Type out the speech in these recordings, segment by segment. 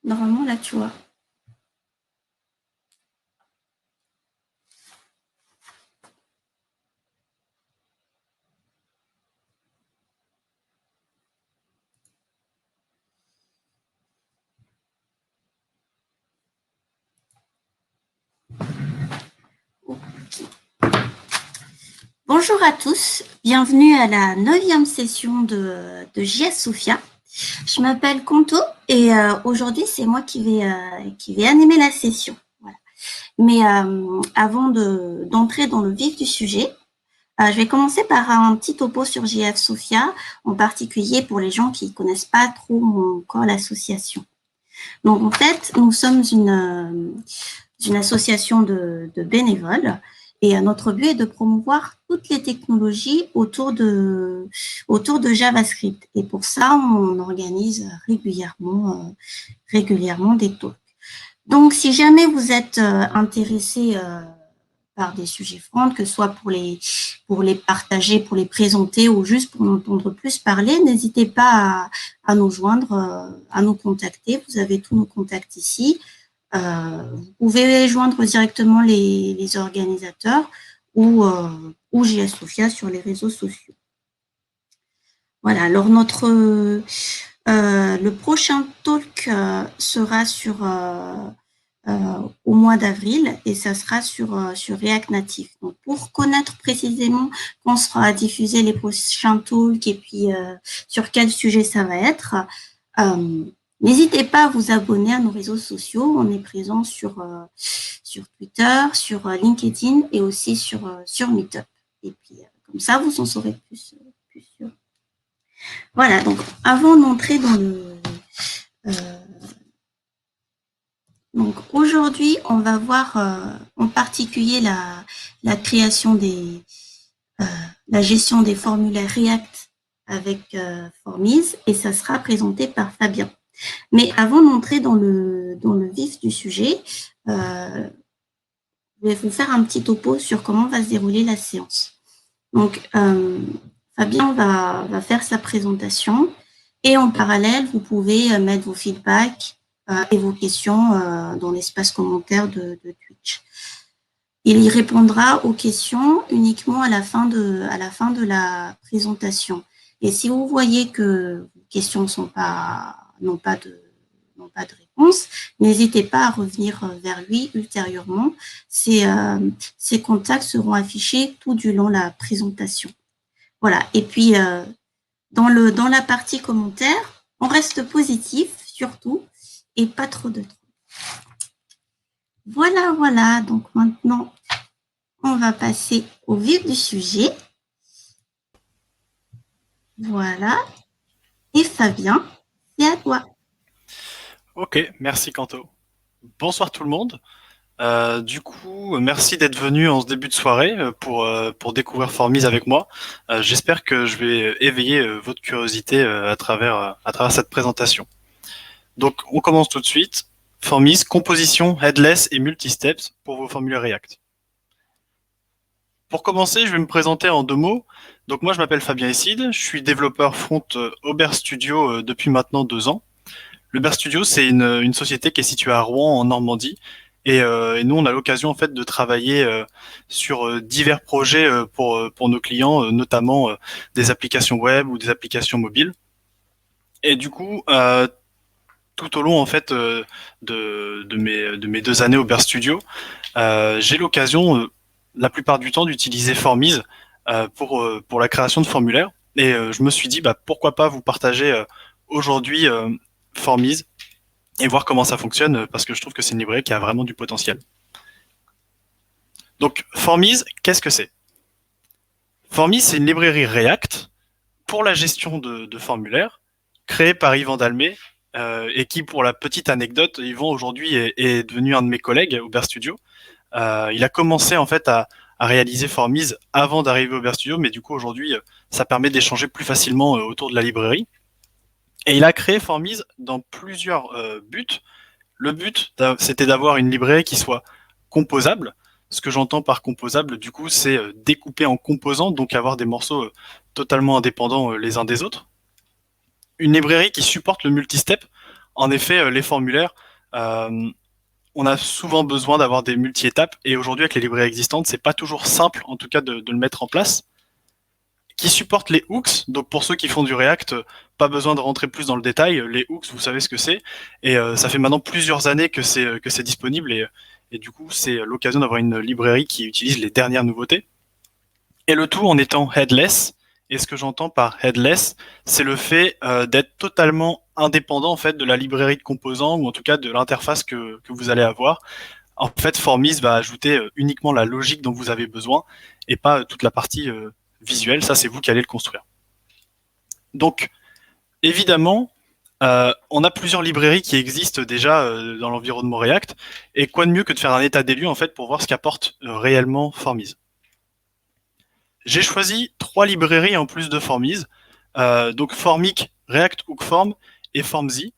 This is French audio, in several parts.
Normalement, là, tu vois. Bonjour à tous, bienvenue à la 9e session de JS Sophia. Je m'appelle Conto et aujourd'hui c'est moi qui vais animer la session. Voilà. Mais avant d'entrer dans le vif du sujet, je vais commencer par un petit topo sur JF Sophia, en particulier pour les gens qui ne connaissent pas trop encore l'association. Donc en fait, nous sommes une association de bénévoles et notre but est de promouvoir toutes les technologies autour de JavaScript. Et pour ça, on organise régulièrement des talks. Donc, si jamais vous êtes intéressé par des sujets front, que ce soit pour les partager, pour les présenter ou juste pour en entendre plus parler, n'hésitez pas à nous joindre, à nous contacter. Vous avez tous nos contacts ici. Vous pouvez joindre directement les organisateurs ou JS Sophia sur les réseaux sociaux. Voilà, alors le prochain talk sera au mois d'avril et ça sera sur React Native. Donc, pour connaître précisément quand sera diffusé les prochains talks et puis sur quel sujet ça va être, n'hésitez pas à vous abonner à nos réseaux sociaux. On est présent sur Twitter, sur LinkedIn et aussi sur Meetup. Et puis, comme ça, vous en saurez plus sûr. Voilà, donc avant d'entrer dans donc aujourd'hui, on va voir en particulier la création la gestion des formulaires React avec Formiz et ça sera présenté par Fabien. Mais avant d'entrer dans le vif du sujet, je vais vous faire un petit topo sur comment va se dérouler la séance. Donc, Fabien va faire sa présentation et en parallèle, vous pouvez mettre vos feedbacks et vos questions dans l'espace commentaire de Twitch. Il y répondra aux questions uniquement à la fin de la présentation. Et si vous voyez que vos questions n'ont pas de réponse, n'hésitez pas à revenir vers lui ultérieurement. Ces contacts seront affichés tout du long de la présentation. Voilà. Et puis, dans la partie commentaire, on reste positif, surtout, et pas trop de trop. Voilà. Donc maintenant, on va passer au vif du sujet. Voilà. Et Fabien, c'est à toi. Ok, merci Kanto. Bonsoir tout le monde. Du coup, merci d'être venu en ce début de soirée pour découvrir Formiz avec moi. J'espère que je vais éveiller votre curiosité à travers cette présentation. Donc, on commence tout de suite. Formiz, composition, headless et multisteps pour vos formulaires React. Pour commencer, je vais me présenter en 2 mots. Donc moi, je m'appelle Fabien Esside, je suis développeur front Aubert Studio depuis maintenant 2 ans. Le Bear Studio, c'est une société qui est située à Rouen, en Normandie. Et nous, on a l'occasion en fait de travailler sur divers projets pour nos clients, notamment des applications web ou des applications mobiles. Et du coup, tout au long en fait de mes 2 années au Bear Studio, j'ai l'occasion, la plupart du temps, d'utiliser Formiz pour la création de formulaires. Et je me suis dit, bah, pourquoi pas vous partager aujourd'hui Formiz et voir comment ça fonctionne, parce que je trouve que c'est une librairie qui a vraiment du potentiel. Donc, Formiz, qu'est-ce que c'est? Formiz, c'est une librairie React pour la gestion de formulaires, créée par Yvan Dalmé, et qui, pour la petite anecdote, Yvan aujourd'hui est devenu un de mes collègues au Bear Studio. Il a commencé en fait à réaliser Formiz avant d'arriver au Bear Studio, mais du coup aujourd'hui, ça permet d'échanger plus facilement autour de la librairie. Et il a créé Formiz dans plusieurs buts. Le but, c'était d'avoir une librairie qui soit composable. Ce que j'entends par composable, du coup, c'est découper en composants, donc avoir des morceaux totalement indépendants les uns des autres. une librairie qui supporte le multistep. En effet, les formulaires, euh, on a souvent besoin d'avoir des multi-étapes, et aujourd'hui, avec les librairies existantes, c'est pas toujours simple, en tout cas, de le mettre en place. Qui supporte les hooks, donc pour ceux qui font du React, pas besoin de rentrer plus dans le détail, les hooks, vous savez ce que c'est, et ça fait maintenant plusieurs années que c'est disponible, et du coup, c'est l'occasion d'avoir une librairie qui utilise les dernières nouveautés. Et le tout en étant headless. Et ce que j'entends par headless, c'est le fait d'être totalement indépendant en fait de la librairie de composants, ou en tout cas de l'interface que vous allez avoir. En fait, Formiz va ajouter uniquement la logique dont vous avez besoin et pas toute la partie visuelle. Ça, c'est vous qui allez le construire. Donc, évidemment, on a plusieurs librairies qui existent déjà dans l'environnement React. Et quoi de mieux que de faire un état des lieux en fait pour voir ce qu'apporte réellement Formiz. J'ai choisi 3 librairies en plus de Formiz. Donc Formic, React Hook Form et Formzy.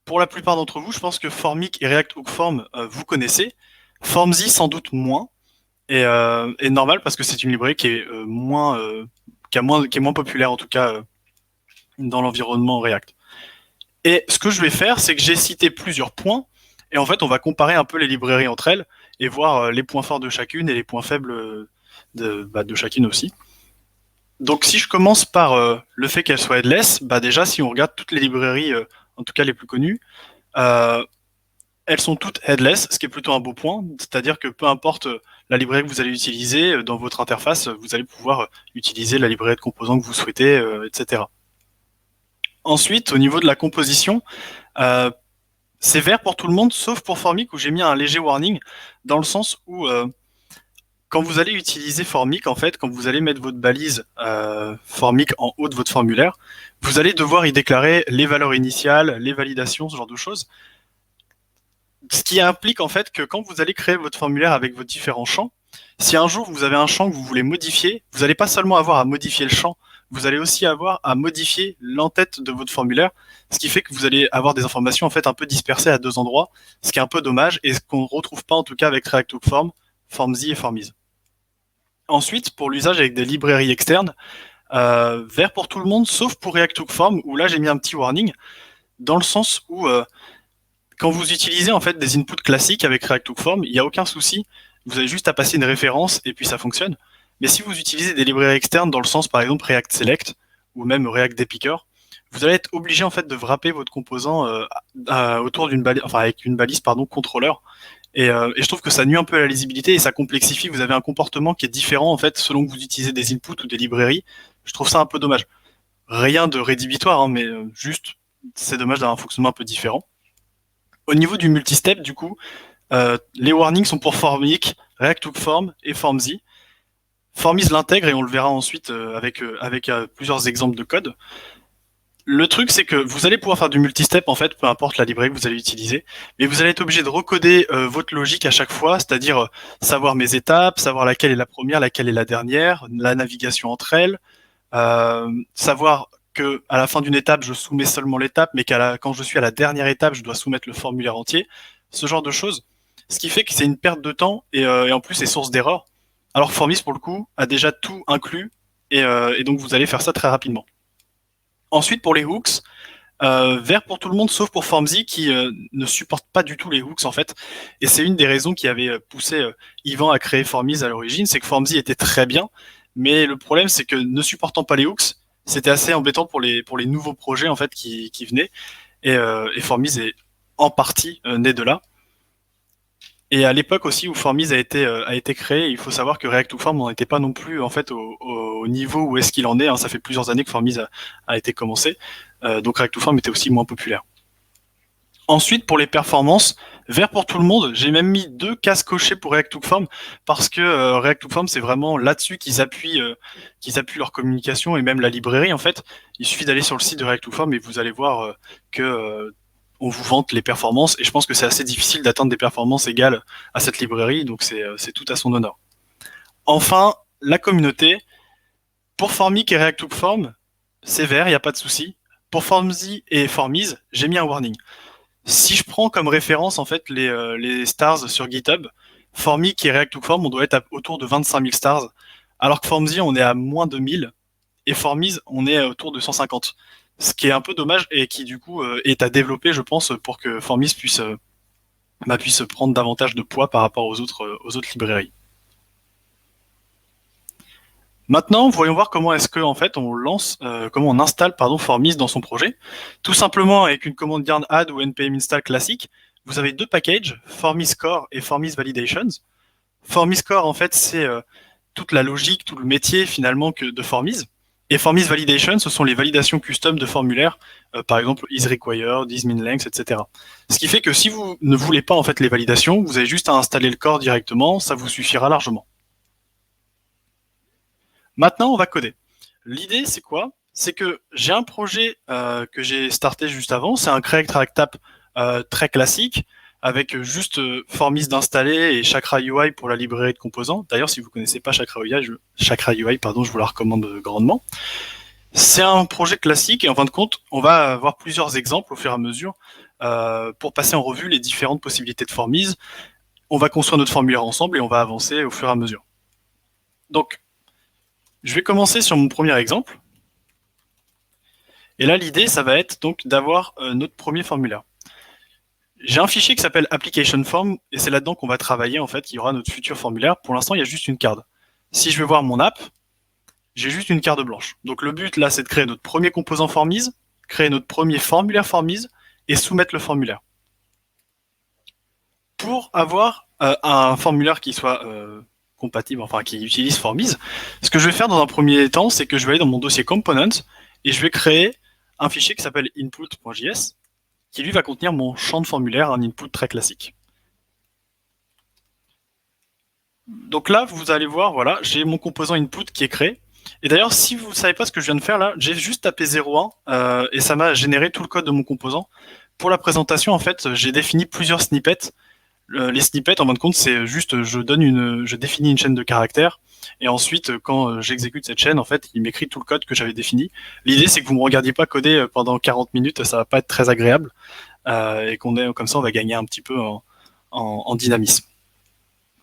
Pour la plupart d'entre vous, je pense que Formic et React Hook Form, vous connaissez. Formzy, sans doute moins. Et normal parce que c'est une librairie qui est qui est moins populaire en tout cas dans l'environnement React. Et ce que je vais faire, c'est que j'ai cité plusieurs points, et en fait, on va comparer un peu les librairies entre elles et voir les points forts de chacune et les points faibles de chacune aussi. Donc si je commence par le fait qu'elle soit headless, déjà si on regarde toutes les librairies, en tout cas les plus connues, elles sont toutes headless, ce qui est plutôt un beau point, c'est-à-dire que peu importe la librairie que vous allez utiliser dans votre interface, vous allez pouvoir utiliser la librairie de composants que vous souhaitez, etc. Ensuite, au niveau de la composition, c'est vert pour tout le monde, sauf pour Formic où j'ai mis un léger warning, dans le sens où quand vous allez utiliser Formic, en fait, quand vous allez mettre votre balise Formic en haut de votre formulaire, vous allez devoir y déclarer les valeurs initiales, les validations, ce genre de choses. Ce qui implique en fait que quand vous allez créer votre formulaire avec vos différents champs, si un jour vous avez un champ que vous voulez modifier, vous n'allez pas seulement avoir à modifier le champ, vous allez aussi avoir à modifier l'entête de votre formulaire, ce qui fait que vous allez avoir des informations en fait un peu dispersées à 2 endroits, ce qui est un peu dommage et ce qu'on ne retrouve pas en tout cas avec React Hook Form, Formzy et Formiz. Ensuite, pour l'usage avec des librairies externes, vert pour tout le monde, sauf pour React Hook Form, où là j'ai mis un petit warning, dans le sens où quand vous utilisez en fait des inputs classiques avec React Hook Form, il n'y a aucun souci, vous avez juste à passer une référence et puis ça fonctionne. Mais si vous utilisez des librairies externes dans le sens par exemple React Select ou même React Depicker, vous allez être obligé en fait de wrapper votre composant autour d'une balise, enfin avec une balise contrôleur. Et je trouve que ça nuit un peu à la lisibilité et ça complexifie. Vous avez un comportement qui est différent en fait selon que vous utilisez des inputs ou des librairies. Je trouve ça un peu dommage. Rien de rédhibitoire, hein, mais juste c'est dommage d'avoir un fonctionnement un peu différent. Au niveau du multistep, du coup, les warnings sont pour Formic, React Hook Form et Formzy. Formiz l'intègre et on le verra ensuite avec plusieurs exemples de code. Le truc, c'est que vous allez pouvoir faire du multistep, en fait, peu importe la librairie que vous allez utiliser, mais vous allez être obligé de recoder votre logique à chaque fois, c'est-à-dire savoir mes étapes, savoir laquelle est la première, laquelle est la dernière, la navigation entre elles, savoir que à la fin d'une étape, je soumets seulement l'étape, mais quand je suis à la dernière étape, je dois soumettre le formulaire entier, ce genre de choses. Ce qui fait que c'est une perte de temps et en plus c'est source d'erreur. Alors que Formiz, pour le coup, a déjà tout inclus et donc vous allez faire ça très rapidement. Ensuite, pour les hooks, vert pour tout le monde sauf pour Formzy qui ne supporte pas du tout les hooks en fait. Et c'est une des raisons qui avait poussé Yvan à créer Formiz à l'origine, c'est que Formzy était très bien, mais le problème c'est que ne supportant pas les hooks, c'était assez embêtant pour les nouveaux projets en fait qui venaient. Et Formiz est en partie né de là. Et à l'époque aussi où Formiz a été créé, il faut savoir que React Hook Form n'en était pas non plus en fait au niveau où est-ce qu'il en est. Hein. Ça fait plusieurs années que Formiz a été commencé, donc React Hook Form était aussi moins populaire. Ensuite, pour les performances, vert pour tout le monde. J'ai même mis 2 cases cochées pour React Hook Form parce que React Hook Form c'est vraiment là-dessus qu'ils appuient leur communication et même la librairie en fait. Il suffit d'aller sur le site de React Hook Form et vous allez voir que on vous vante les performances et je pense que c'est assez difficile d'atteindre des performances égales à cette librairie, donc c'est tout à son honneur. Enfin, la communauté. Pour Formic et React Hook Form, c'est vert, il n'y a pas de souci. Pour Formzy et Formiz, j'ai mis un warning. Si je prends comme référence en fait les stars sur GitHub, Formic et React Hook Form, on doit être autour de 25 000 stars, alors que Formzy, on est à moins de 1000 et Formiz, on est autour de 150. ce qui est un peu dommage et qui du coup est à développer, je pense, pour que Formis puisse prendre davantage de poids par rapport aux autres librairies. Maintenant, voyons voir comment est-ce que en fait comment on installe Formis dans son projet. Tout simplement avec une commande yarn add ou npm install classique, vous avez deux packages, Formis Core et Formis Validations. Formis Core en fait c'est toute la logique, tout le métier finalement de Formis. Et Formis Validation, ce sont les validations custom de formulaires, par exemple is required, is min length, etc. Ce qui fait que si vous ne voulez pas en fait les validations, vous avez juste à installer le core directement, ça vous suffira largement. Maintenant, on va coder. L'idée, c'est quoi? C'est que j'ai un projet que j'ai starté juste avant, c'est un create track tap très classique, avec juste Formis d'installer et Chakra UI pour la librairie de composants. D'ailleurs, si vous ne connaissez pas Chakra UI, je vous la recommande grandement. C'est un projet classique et en fin de compte, on va avoir plusieurs exemples au fur et à mesure pour passer en revue les différentes possibilités de Formis. On va construire notre formulaire ensemble et on va avancer au fur et à mesure. Donc, je vais commencer sur mon premier exemple. Et là, l'idée, ça va être donc d'avoir notre premier formulaire. J'ai un fichier qui s'appelle application form et c'est là-dedans qu'on va travailler en fait, il y aura notre futur formulaire. Pour l'instant, il y a juste une carte. Si je vais voir mon app, j'ai juste une carte blanche. Donc le but là, c'est de créer notre premier composant Formis, créer notre premier formulaire Formis et soumettre le formulaire. Pour avoir un formulaire qui soit compatible, enfin qui utilise Formis, ce que je vais faire dans un premier temps, c'est que je vais aller dans mon dossier component et je vais créer un fichier qui s'appelle input.js qui lui va contenir mon champ de formulaire, un input très classique. Donc là, vous allez voir, voilà, j'ai mon composant input qui est créé. Et d'ailleurs, si vous ne savez pas ce que je viens de faire là, j'ai juste tapé 0.1 et ça m'a généré tout le code de mon composant. Pour la présentation, en fait, j'ai défini plusieurs snippets. Les snippets, en fin de compte, c'est juste, je définis une chaîne de caractères et ensuite, quand j'exécute cette chaîne, en fait, il m'écrit tout le code que j'avais défini. L'idée, c'est que vous ne me regardiez pas coder pendant 40 minutes, ça va pas être très agréable et comme ça, on va gagner un petit peu en dynamisme.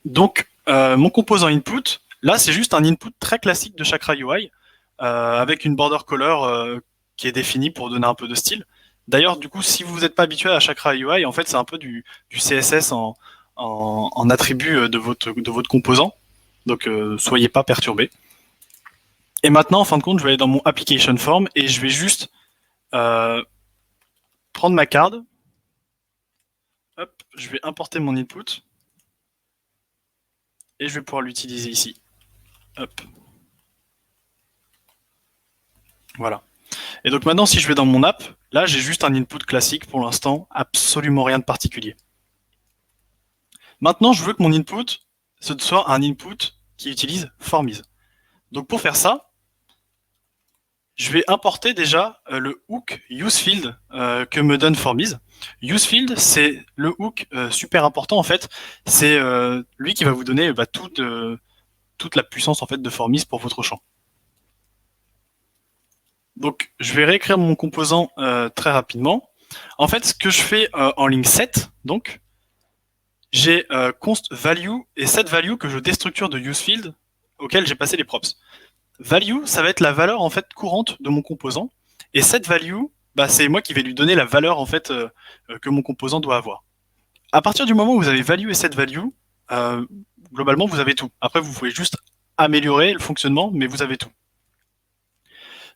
Donc, mon composant input, là, c'est juste un input très classique de Chakra UI avec une border color qui est définie pour donner un peu de style. D'ailleurs, du coup, si vous n'êtes pas habitué à Chakra UI, en fait, c'est un peu du CSS en attribut de votre composant. Donc, soyez pas perturbés. Et maintenant, en fin de compte, je vais aller dans mon application form et je vais juste prendre ma card. Hop, je vais importer mon input et je vais pouvoir l'utiliser ici. Hop. Voilà. Et donc maintenant, si je vais dans mon app, là, j'ai juste un input classique pour l'instant, absolument rien de particulier. Maintenant, je veux que mon input, ce soit un input qui utilise Formis. Donc pour faire ça, je vais importer déjà le hook useField que me donne Formis. UseField, c'est le hook super important en fait. C'est lui qui va vous donner toute la puissance en fait de Formis pour votre champ. Donc, je vais réécrire mon composant très rapidement. En fait, ce que je fais en ligne 7, donc, j'ai const value et set value que je déstructure de useField auquel j'ai passé les props. Value, ça va être la valeur en fait courante de mon composant, et set value, bah, c'est moi qui vais lui donner la valeur en fait que mon composant doit avoir. À partir du moment où vous avez value et set value, globalement vous avez tout. Après, vous pouvez juste améliorer le fonctionnement, mais vous avez tout.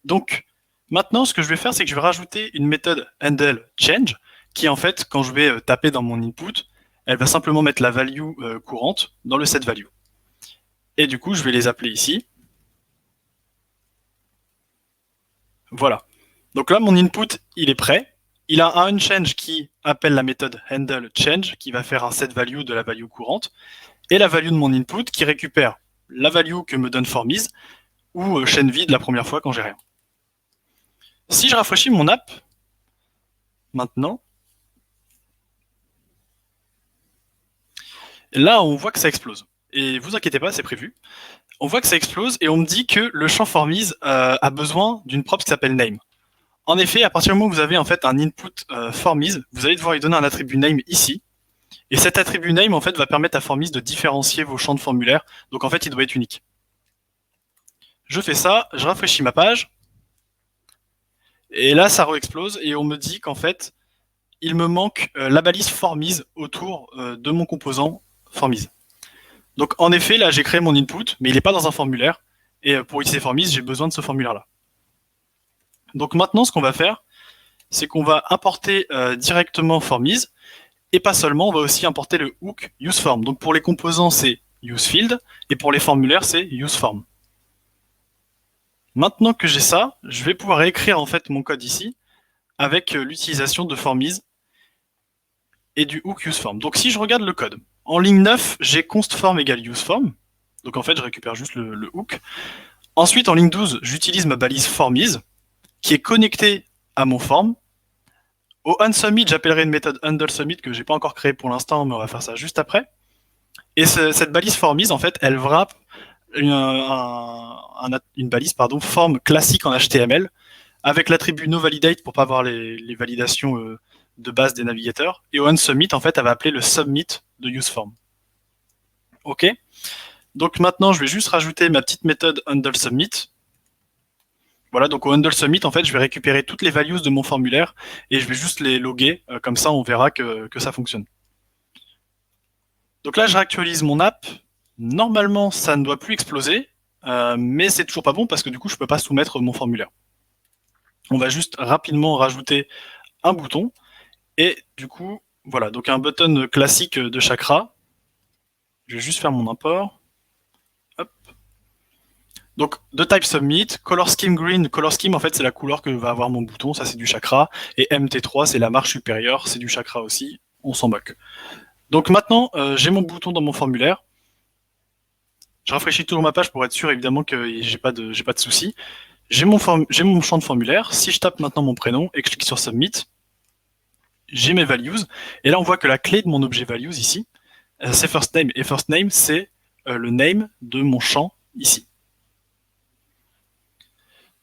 Donc, maintenant, ce que je vais faire, c'est que je vais rajouter une méthode handle change, qui en fait, quand je vais taper dans mon input, elle va simplement mettre la value courante dans le set value. Et du coup, je vais les appeler ici. Voilà. Donc là, mon input, il est prêt. Il a un change qui appelle la méthode handle change, qui va faire un set value de la value courante, et la value de mon input qui récupère la value que me donne Formis, ou chaîne vide la première fois quand j'ai rien. Si je rafraîchis mon app, maintenant, là, on voit que ça explose. Et vous inquiétez pas, c'est prévu. On voit que ça explose et on me dit que le champ Formis a besoin d'une prop qui s'appelle name. En effet, à partir du moment où vous avez en fait un input Formis, vous allez devoir lui donner un attribut name ici. Et cet attribut name en fait va permettre à Formis de différencier vos champs de formulaire. Donc en fait, il doit être unique. Je fais ça, je rafraîchis ma page. Et là, ça re-explose et on me dit qu'en fait, il me manque la balise formise autour de mon composant formise. Donc en effet, là, j'ai créé mon input, mais il n'est pas dans un formulaire. Et pour utiliser formise, j'ai besoin de ce formulaire-là. Donc maintenant, ce qu'on va faire, c'est qu'on va importer directement formise. Et pas seulement, on va aussi importer le hook useForm. Donc pour les composants, c'est useField, et pour les formulaires, c'est useForm. Maintenant que j'ai ça, je vais pouvoir écrire en fait mon code ici avec l'utilisation de formise et du hook useForm. Donc si je regarde le code, en ligne 9, j'ai constForm égale useForm. Donc en fait, je récupère juste le hook. Ensuite, en ligne 12, j'utilise ma balise formise qui est connectée à mon form. Au onSubmit, j'appellerai une méthode handleSubmit que j'ai pas encore créée pour l'instant, mais on va faire ça juste après. Et cette balise formise, en fait, elle wrap une balise form classique en HTML avec l'attribut noValidate pour pas avoir les validations de base des navigateurs. Et au onSubmit, en fait, elle va appeler le submit de useForm. OK. Donc maintenant, je vais juste rajouter ma petite méthode handleSubmit. Voilà, donc au handleSubmit, en fait, je vais récupérer toutes les values de mon formulaire et je vais juste les loguer. Comme ça, on verra que ça fonctionne. Donc là, je réactualise mon app. Normalement, ça ne doit plus exploser, mais c'est toujours pas bon parce que du coup, je peux pas soumettre mon formulaire. On va juste rapidement rajouter un bouton et du coup, voilà, donc un button classique de Chakra. Je vais juste faire mon import. Hop. Donc, de type submit, color scheme green. Color scheme, en fait, c'est la couleur que va avoir mon bouton, ça c'est du Chakra. Et MT3, c'est la marche supérieure, c'est du Chakra aussi. On s'en moque. Donc maintenant, j'ai mon bouton dans mon formulaire. Je rafraîchis toujours ma page pour être sûr évidemment que j'ai pas de soucis. J'ai mon champ de formulaire. Si je tape maintenant mon prénom et que je clique sur Submit, j'ai mes values. Et là, on voit que la clé de mon objet values ici, c'est first name. Et first name, c'est le name de mon champ ici.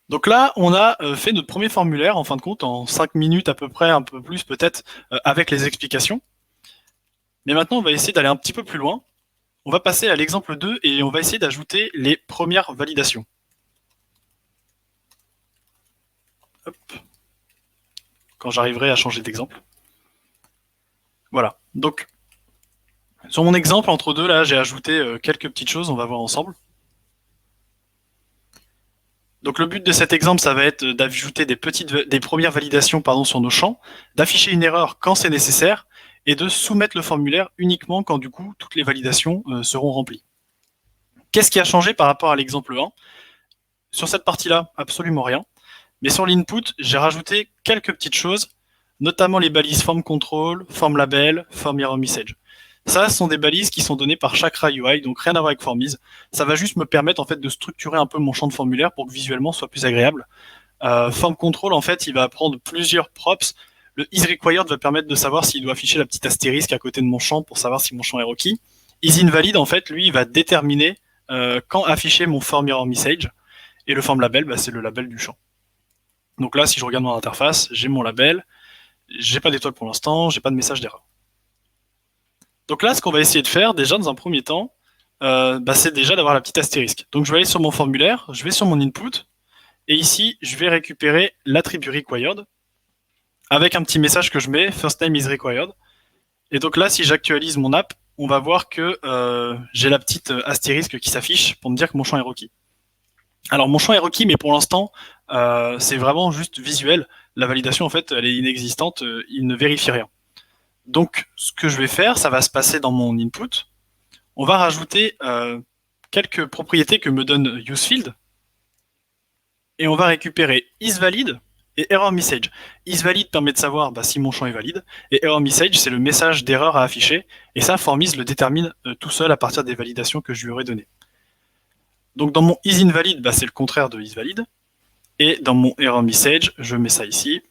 Donc là, on a fait notre premier formulaire, en fin de compte, en 5 minutes à peu près, un peu plus peut-être, avec les explications. Mais maintenant, on va essayer d'aller un petit peu plus loin. On va passer à l'exemple 2 et on va essayer d'ajouter les premières validations. Hop. Quand j'arriverai à changer d'exemple. Voilà. Donc, sur mon exemple, entre deux, là, j'ai ajouté quelques petites choses, on va voir ensemble. Donc le but de cet exemple, ça va être d'ajouter des premières validations sur nos champs, d'afficher une erreur quand c'est nécessaire, et de soumettre le formulaire uniquement quand du coup toutes les validations seront remplies. Qu'est-ce qui a changé par rapport à l'exemple 1? Sur cette partie-là, absolument rien. Mais sur l'input, j'ai rajouté quelques petites choses, notamment les balises form control, form label, form error message. Ça, ce sont des balises qui sont données par Chakra UI, donc rien à voir avec Formise. Ça va juste me permettre en fait de structurer un peu mon champ de formulaire pour que visuellement ce soit plus agréable. Form control, en fait, il va prendre plusieurs props. Le isRequired va permettre de savoir s'il doit afficher la petite astérisque à côté de mon champ pour savoir si mon champ est requis. IsInvalid, en fait, lui, il va déterminer quand afficher mon form error message. Et le form label, c'est le label du champ. Donc là, si je regarde mon interface, j'ai mon label, j'ai pas d'étoile pour l'instant, j'ai pas de message d'erreur. Donc là, ce qu'on va essayer de faire, déjà, dans un premier temps, c'est déjà d'avoir la petite astérisque. Donc je vais aller sur mon formulaire, je vais sur mon input, et ici, je vais récupérer l'attribut required, avec un petit message que je mets, first name is required. Et donc là, si j'actualise mon app, on va voir que j'ai la petite astérisque qui s'affiche pour me dire que mon champ est requis. Alors mon champ est requis, mais pour l'instant, c'est vraiment juste visuel. La validation, en fait, elle est inexistante, il ne vérifie rien. Donc, ce que je vais faire, ça va se passer dans mon input. On va rajouter quelques propriétés que me donne useField. Et on va récupérer isValid et errorMessage. isValid permet de savoir si mon champ est valide. Et errorMessage, c'est le message d'erreur à afficher. Et ça, Formise le détermine tout seul à partir des validations que je lui aurai données. Donc, dans mon isInvalid, c'est le contraire de isValid. Et dans mon errorMessage, je mets ça ici.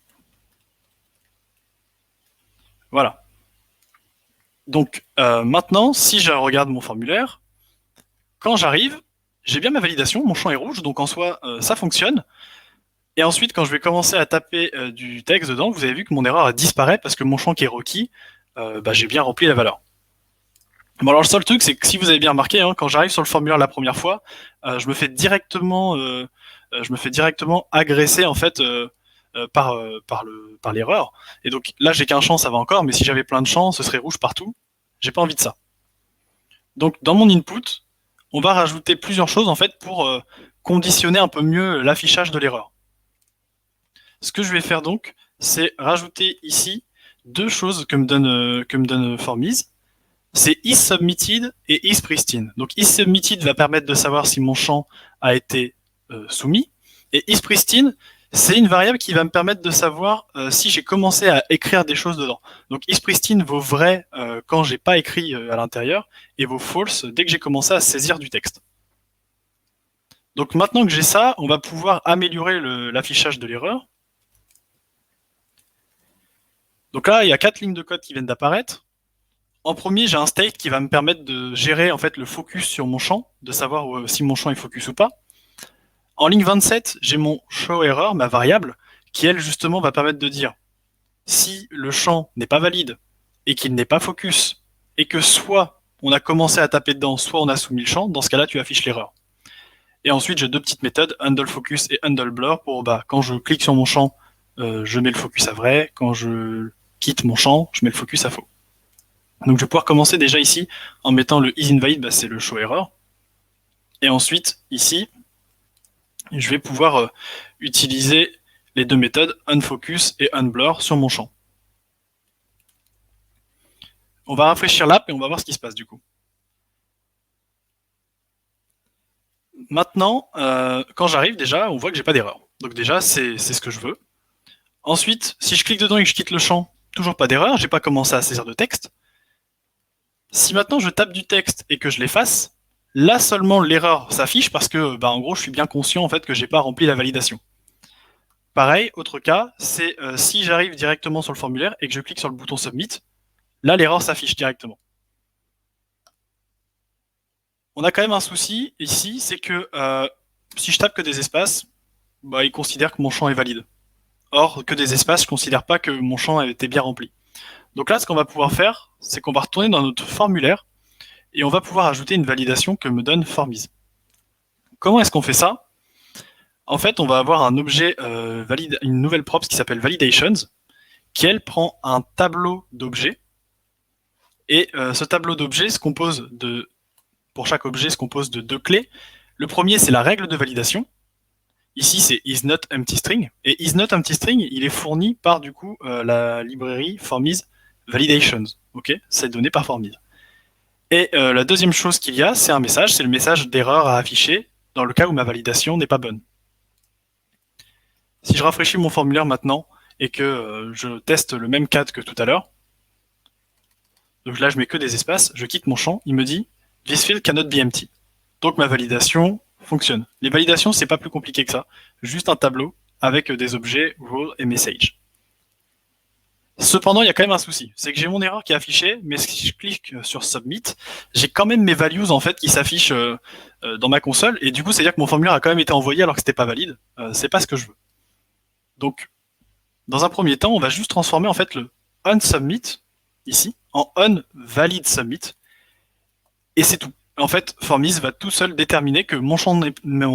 Voilà. Donc maintenant, si je regarde mon formulaire, quand j'arrive, j'ai bien ma validation, mon champ est rouge, donc en soi, ça fonctionne. Et ensuite, quand je vais commencer à taper du texte dedans, vous avez vu que mon erreur disparaît parce que mon champ qui est requis, j'ai bien rempli la valeur. Bon, alors le seul truc, c'est que si vous avez bien remarqué, quand j'arrive sur le formulaire la première fois, je me fais directement agresser en fait par l'erreur. Et donc là, j'ai qu'un champ, ça va encore, mais si j'avais plein de champs, ce serait rouge partout. J'ai pas envie de ça. Donc dans mon input, on va rajouter plusieurs choses en fait pour conditionner un peu mieux l'affichage de l'erreur. Ce que je vais faire donc, c'est rajouter ici deux choses que me donne Formiz. C'est isSubmitted et isPristine. Donc isSubmitted va permettre de savoir si mon champ a été soumis, et isPristine, c'est une variable qui va me permettre de savoir si j'ai commencé à écrire des choses dedans. Donc isPristine vaut vrai quand j'ai pas écrit à l'intérieur, et vaut false dès que j'ai commencé à saisir du texte. Donc maintenant que j'ai ça, on va pouvoir améliorer l'affichage de l'erreur. Donc là, il y a 4 lignes de code qui viennent d'apparaître. En premier, j'ai un state qui va me permettre de gérer en fait le focus sur mon champ, de savoir si mon champ est focus ou pas. En ligne 27, j'ai mon showError, ma variable, qui elle justement va permettre de dire si le champ n'est pas valide et qu'il n'est pas focus, et que soit on a commencé à taper dedans, soit on a soumis le champ, dans ce cas-là, tu affiches l'erreur. Et ensuite, j'ai deux petites méthodes, handleFocus et handleBlur, pour quand je clique sur mon champ, je mets le focus à vrai, quand je quitte mon champ, je mets le focus à faux. Donc je vais pouvoir commencer déjà ici en mettant le isInvalid, c'est le showError. Et ensuite, ici, je vais pouvoir utiliser les deux méthodes onFocus et onBlur sur mon champ. On va rafraîchir l'app et on va voir ce qui se passe du coup. Maintenant, quand j'arrive déjà, on voit que j'ai pas d'erreur. Donc déjà, c'est ce que je veux. Ensuite, si je clique dedans et que je quitte le champ, toujours pas d'erreur, j'ai pas commencé à saisir de texte. Si maintenant je tape du texte et que je l'efface, là seulement l'erreur s'affiche parce que, en gros, je suis bien conscient en fait que j'ai pas rempli la validation. Pareil, autre cas, c'est si j'arrive directement sur le formulaire et que je clique sur le bouton Submit, là l'erreur s'affiche directement. On a quand même un souci ici, c'est que si je tape que des espaces, il considère que mon champ est valide. Or, que des espaces, je considère pas que mon champ a été bien rempli. Donc là, ce qu'on va pouvoir faire, c'est qu'on va retourner dans notre formulaire et on va pouvoir ajouter une validation que me donne Formiz. Comment est-ce qu'on fait ça? En fait, on va avoir un objet une nouvelle props qui s'appelle Validations, qui elle prend un tableau d'objets. Et ce tableau d'objets se compose pour chaque objet, se compose de deux clés. Le premier, c'est la règle de validation. Ici, c'est isNotEmptyString. Et isNotEmptyString, il est fourni par du coup la librairie Formiz Validations. Ok, c'est donné par Formiz. Et la deuxième chose qu'il y a, c'est un message, c'est le message d'erreur à afficher dans le cas où ma validation n'est pas bonne. Si je rafraîchis mon formulaire maintenant et que je teste le même cadre que tout à l'heure, donc là je mets que des espaces, je quitte mon champ, il me dit « This field cannot be empty ». Donc ma validation fonctionne. Les validations, c'est pas plus compliqué que ça, juste un tableau avec des objets, role et message. Cependant, il y a quand même un souci, c'est que j'ai mon erreur qui est affichée, mais si je clique sur Submit, j'ai quand même mes values en fait qui s'affichent dans ma console, et du coup, c'est-à-dire que mon formulaire a quand même été envoyé alors que c'était pas valide. C'est pas ce que je veux. Donc, dans un premier temps, on va juste transformer en fait le onSubmit ici en onValidSubmit, et c'est tout. En fait, Formiz va tout seul déterminer que mon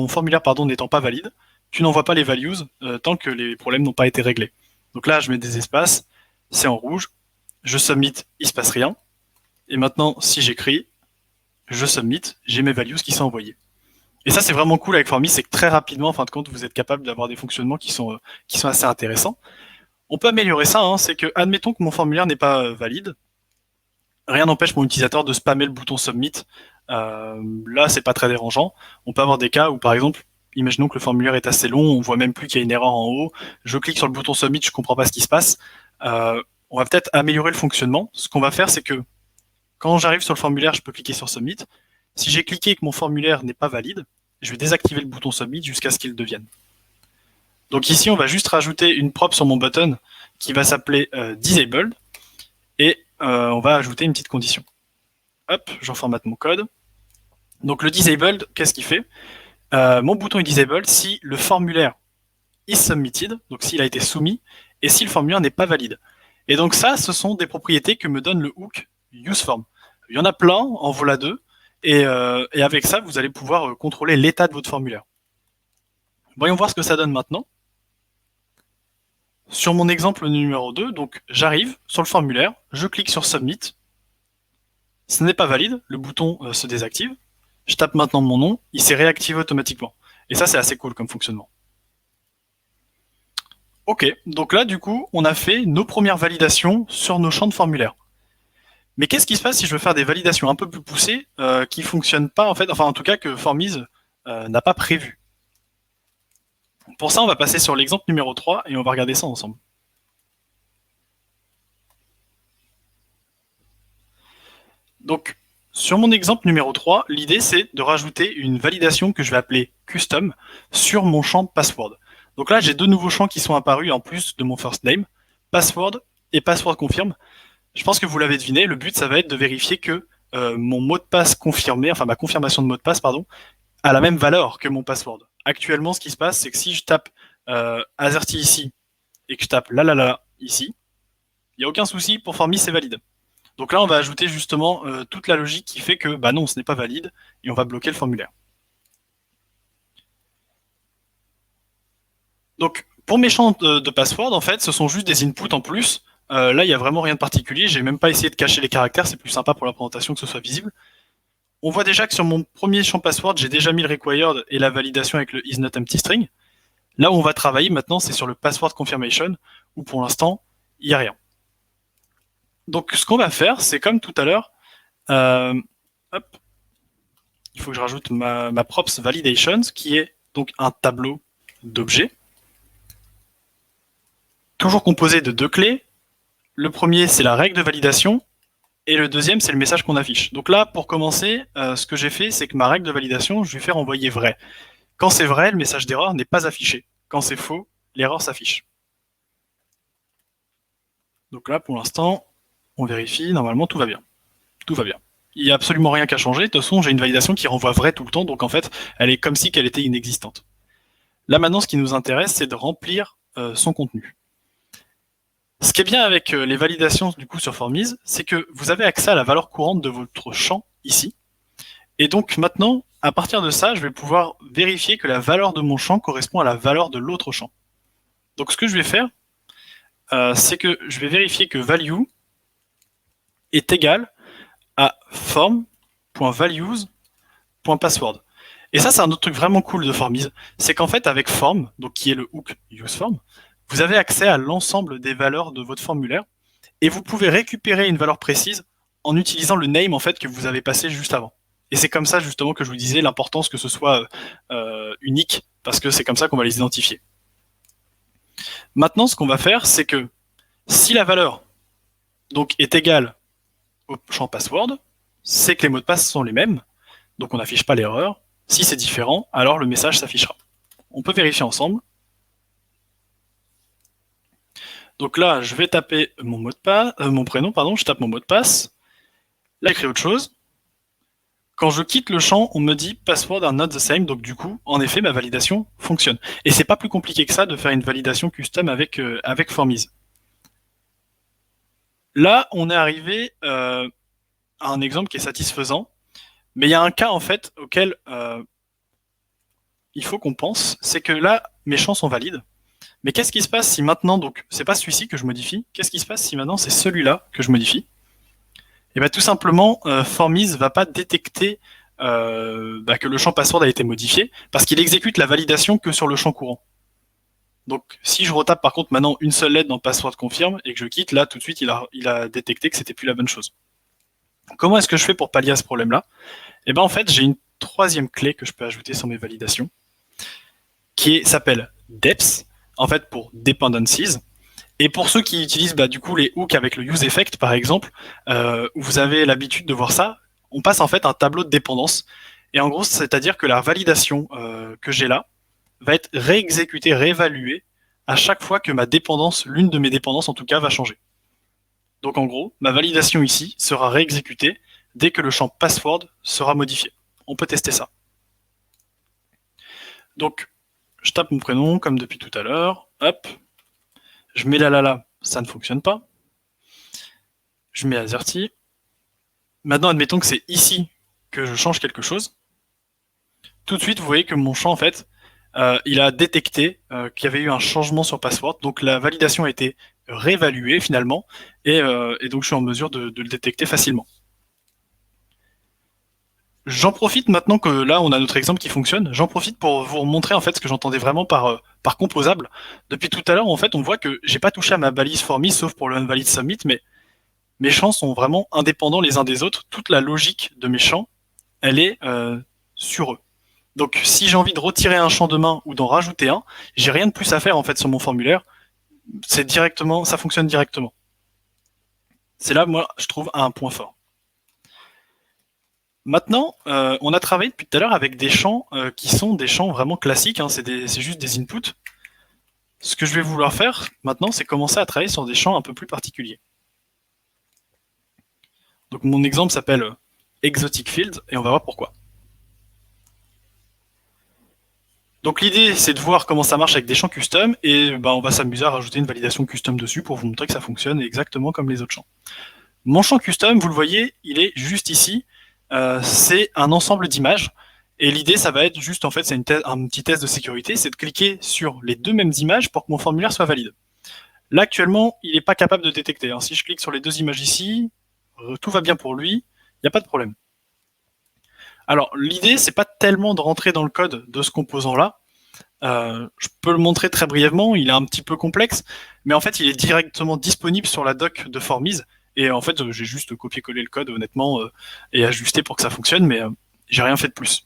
formulaire n'étant pas valide, tu n'envoies pas les values tant que les problèmes n'ont pas été réglés. Donc là, je mets des espaces, c'est en rouge, je submit, il se passe rien. Et maintenant, si j'écris, je submit, j'ai mes values qui sont envoyées. Et ça, c'est vraiment cool avec Formiz, c'est que très rapidement, en fin de compte, vous êtes capable d'avoir des fonctionnements qui sont assez intéressants. On peut améliorer ça, c'est que, admettons que mon formulaire n'est pas valide, rien n'empêche mon utilisateur de spammer le bouton submit. Là, c'est pas très dérangeant. On peut avoir des cas où, par exemple, imaginons que le formulaire est assez long, on voit même plus qu'il y a une erreur en haut, je clique sur le bouton submit, je comprends pas ce qui se passe. On va peut-être améliorer le fonctionnement. Ce qu'on va faire, c'est que quand j'arrive sur le formulaire, je peux cliquer sur submit. Si j'ai cliqué et que mon formulaire n'est pas valide, je vais désactiver le bouton submit jusqu'à ce qu'il devienne. Donc ici, on va juste rajouter une prop sur mon button qui va s'appeler disabled, et on va ajouter une petite condition. Hop, j'en formate mon code. Donc le disabled, qu'est-ce qu'il fait? Mon bouton est disabled si le formulaire is submitted, donc s'il a été soumis, et si le formulaire n'est pas valide. Et donc ça, ce sont des propriétés que me donne le hook useForm. Il y en a plein, en voilà deux, et avec ça, vous allez pouvoir contrôler l'état de votre formulaire. Voyons voir ce que ça donne maintenant. Sur mon exemple numéro 2, donc j'arrive sur le formulaire, je clique sur Submit. Ce n'est pas valide, le bouton se désactive. Je tape maintenant mon nom, il s'est réactivé automatiquement. Et ça, c'est assez cool comme fonctionnement. Ok, donc là, du coup, on a fait nos premières validations sur nos champs de formulaire. Mais qu'est-ce qui se passe si je veux faire des validations un peu plus poussées qui fonctionnent pas, en fait, enfin en tout cas que Formiz n'a pas prévu. Pour ça, on va passer sur l'exemple numéro 3 et on va regarder ça ensemble. Donc, sur mon exemple numéro 3, l'idée c'est de rajouter une validation que je vais appeler custom sur mon champ password. Donc là, j'ai deux nouveaux champs qui sont apparus en plus de mon first name, password et password confirm. Je pense que vous l'avez deviné, le but ça va être de vérifier que mon mot de passe confirmé, enfin ma confirmation de mot de passe, pardon, a la même valeur que mon password. Actuellement, ce qui se passe, c'est que si je tape Azerty ici et que je tape la ici, il n'y a aucun souci, pour Formi c'est valide. Donc là, on va ajouter justement toute la logique qui fait que bah non, ce n'est pas valide, et on va bloquer le formulaire. Donc pour mes champs de password, en fait, ce sont juste des inputs en plus. Là, il n'y a vraiment rien de particulier, j'ai même pas essayé de cacher les caractères, c'est plus sympa pour la présentation que ce soit visible. On voit déjà que sur mon premier champ password, j'ai déjà mis le required et la validation avec le isNotEmptyString. Là où on va travailler maintenant, c'est sur le password confirmation, où pour l'instant, il n'y a rien. Donc ce qu'on va faire, c'est comme tout à l'heure, hop, il faut que je rajoute ma props validations, qui est donc un tableau d'objets, toujours composé de deux clés. Le premier, c'est la règle de validation, et le deuxième, c'est le message qu'on affiche. Donc là, pour commencer, ce que j'ai fait, c'est que ma règle de validation, je vais faire envoyer vrai. Quand c'est vrai, le message d'erreur n'est pas affiché. Quand c'est faux, l'erreur s'affiche. Donc là, pour l'instant, on vérifie, normalement tout va bien. Tout va bien. Il n'y a absolument rien qu'à changer, de toute façon j'ai une validation qui renvoie vrai tout le temps, donc en fait elle est comme si qu'elle était inexistante. Là maintenant ce qui nous intéresse c'est de remplir son contenu. Ce qui est bien avec les validations du coup sur Formiz, c'est que vous avez accès à la valeur courante de votre champ ici, et donc maintenant à partir de ça je vais pouvoir vérifier que la valeur de mon champ correspond à la valeur de l'autre champ. Donc ce que je vais faire, c'est que je vais vérifier que value est égal à form.values.password. Et ça, c'est un autre truc vraiment cool de Formiz, c'est qu'en fait, avec form, donc qui est le hook useForm, vous avez accès à l'ensemble des valeurs de votre formulaire, et vous pouvez récupérer une valeur précise en utilisant le name en fait que vous avez passé juste avant. Et c'est comme ça justement que je vous disais l'importance que ce soit unique, parce que c'est comme ça qu'on va les identifier. Maintenant, ce qu'on va faire, c'est que si la valeur donc est égale au champ password, c'est que les mots de passe sont les mêmes, donc on n'affiche pas l'erreur. Si c'est différent, alors le message s'affichera. On peut vérifier ensemble. Donc là, je vais taper mon mot de passe, mon prénom, pardon, je tape mon mot de passe. Là, j'écris autre chose. Quand je quitte le champ, on me dit password are not the same, donc du coup, en effet, ma validation fonctionne. Et c'est pas plus compliqué que ça de faire une validation custom avec Formiz. Là, on est arrivé à un exemple qui est satisfaisant, mais il y a un cas en fait auquel il faut qu'on pense, c'est que là, mes champs sont valides. Mais qu'est-ce qui se passe si maintenant, donc c'est pas celui-ci que je modifie, qu'est-ce qui se passe si maintenant c'est celui-là que je modifie? Et bien tout simplement, Formiz va pas détecter que le champ password a été modifié, parce qu'il exécute la validation que sur le champ courant. Donc si je retape par contre maintenant une seule lettre dans password confirme et que je quitte, là tout de suite il a détecté que c'était plus la bonne chose. Comment est-ce que je fais pour pallier à ce problème-là? Et bien en fait j'ai une troisième clé que je peux ajouter sur mes validations, qui s'appelle deps, en fait pour dependencies. Et pour ceux qui utilisent du coup les hooks avec le use effect par exemple, où vous avez l'habitude de voir ça, on passe en fait un tableau de dépendance. Et en gros, c'est-à-dire que la validation que j'ai là va être réexécutée, réévaluée à chaque fois que ma dépendance, l'une de mes dépendances en tout cas, va changer. Donc en gros, ma validation ici sera réexécutée dès que le champ password sera modifié. On peut tester ça. Donc, je tape mon prénom comme depuis tout à l'heure, hop, je mets la, ça ne fonctionne pas. Je mets Azerty. Maintenant, admettons que c'est ici que je change quelque chose. Tout de suite, vous voyez que mon champ, en fait, il a détecté qu'il y avait eu un changement sur password, donc la validation a été réévaluée finalement, et donc je suis en mesure de le détecter facilement. J'en profite maintenant que là on a notre exemple qui fonctionne, j'en profite pour vous montrer en fait ce que j'entendais vraiment par composable. Depuis tout à l'heure en fait on voit que j'ai pas touché à ma balise for me sauf pour le unvalid submit, mais mes champs sont vraiment indépendants les uns des autres, toute la logique de mes champs elle est sur eux. Donc si j'ai envie de retirer un champ demain ou d'en rajouter un, j'ai rien de plus à faire en fait sur mon formulaire, c'est directement, ça fonctionne directement. C'est là moi je trouve un point fort. Maintenant, on a travaillé depuis tout à l'heure avec des champs qui sont des champs vraiment classiques, hein, c'est juste des inputs. Ce que je vais vouloir faire maintenant, c'est commencer à travailler sur des champs un peu plus particuliers. Donc mon exemple s'appelle Exotic Field, et on va voir pourquoi. Donc l'idée, c'est de voir comment ça marche avec des champs custom, et on va s'amuser à rajouter une validation custom dessus pour vous montrer que ça fonctionne exactement comme les autres champs. Mon champ custom, vous le voyez, il est juste ici. C'est un ensemble d'images. Et l'idée, ça va être juste, en fait, c'est un petit test de sécurité, c'est de cliquer sur les deux mêmes images pour que mon formulaire soit valide. Là, actuellement, il n'est pas capable de détecter. Si je clique sur les deux images ici, tout va bien pour lui, il n'y a pas de problème. Alors, l'idée, c'est pas tellement de rentrer dans le code de ce composant-là. Je peux le montrer très brièvement, il est un petit peu complexe, mais en fait, il est directement disponible sur la doc de Formiz. Et en fait, j'ai juste copié-collé le code, honnêtement, et ajusté pour que ça fonctionne, mais j'ai rien fait de plus.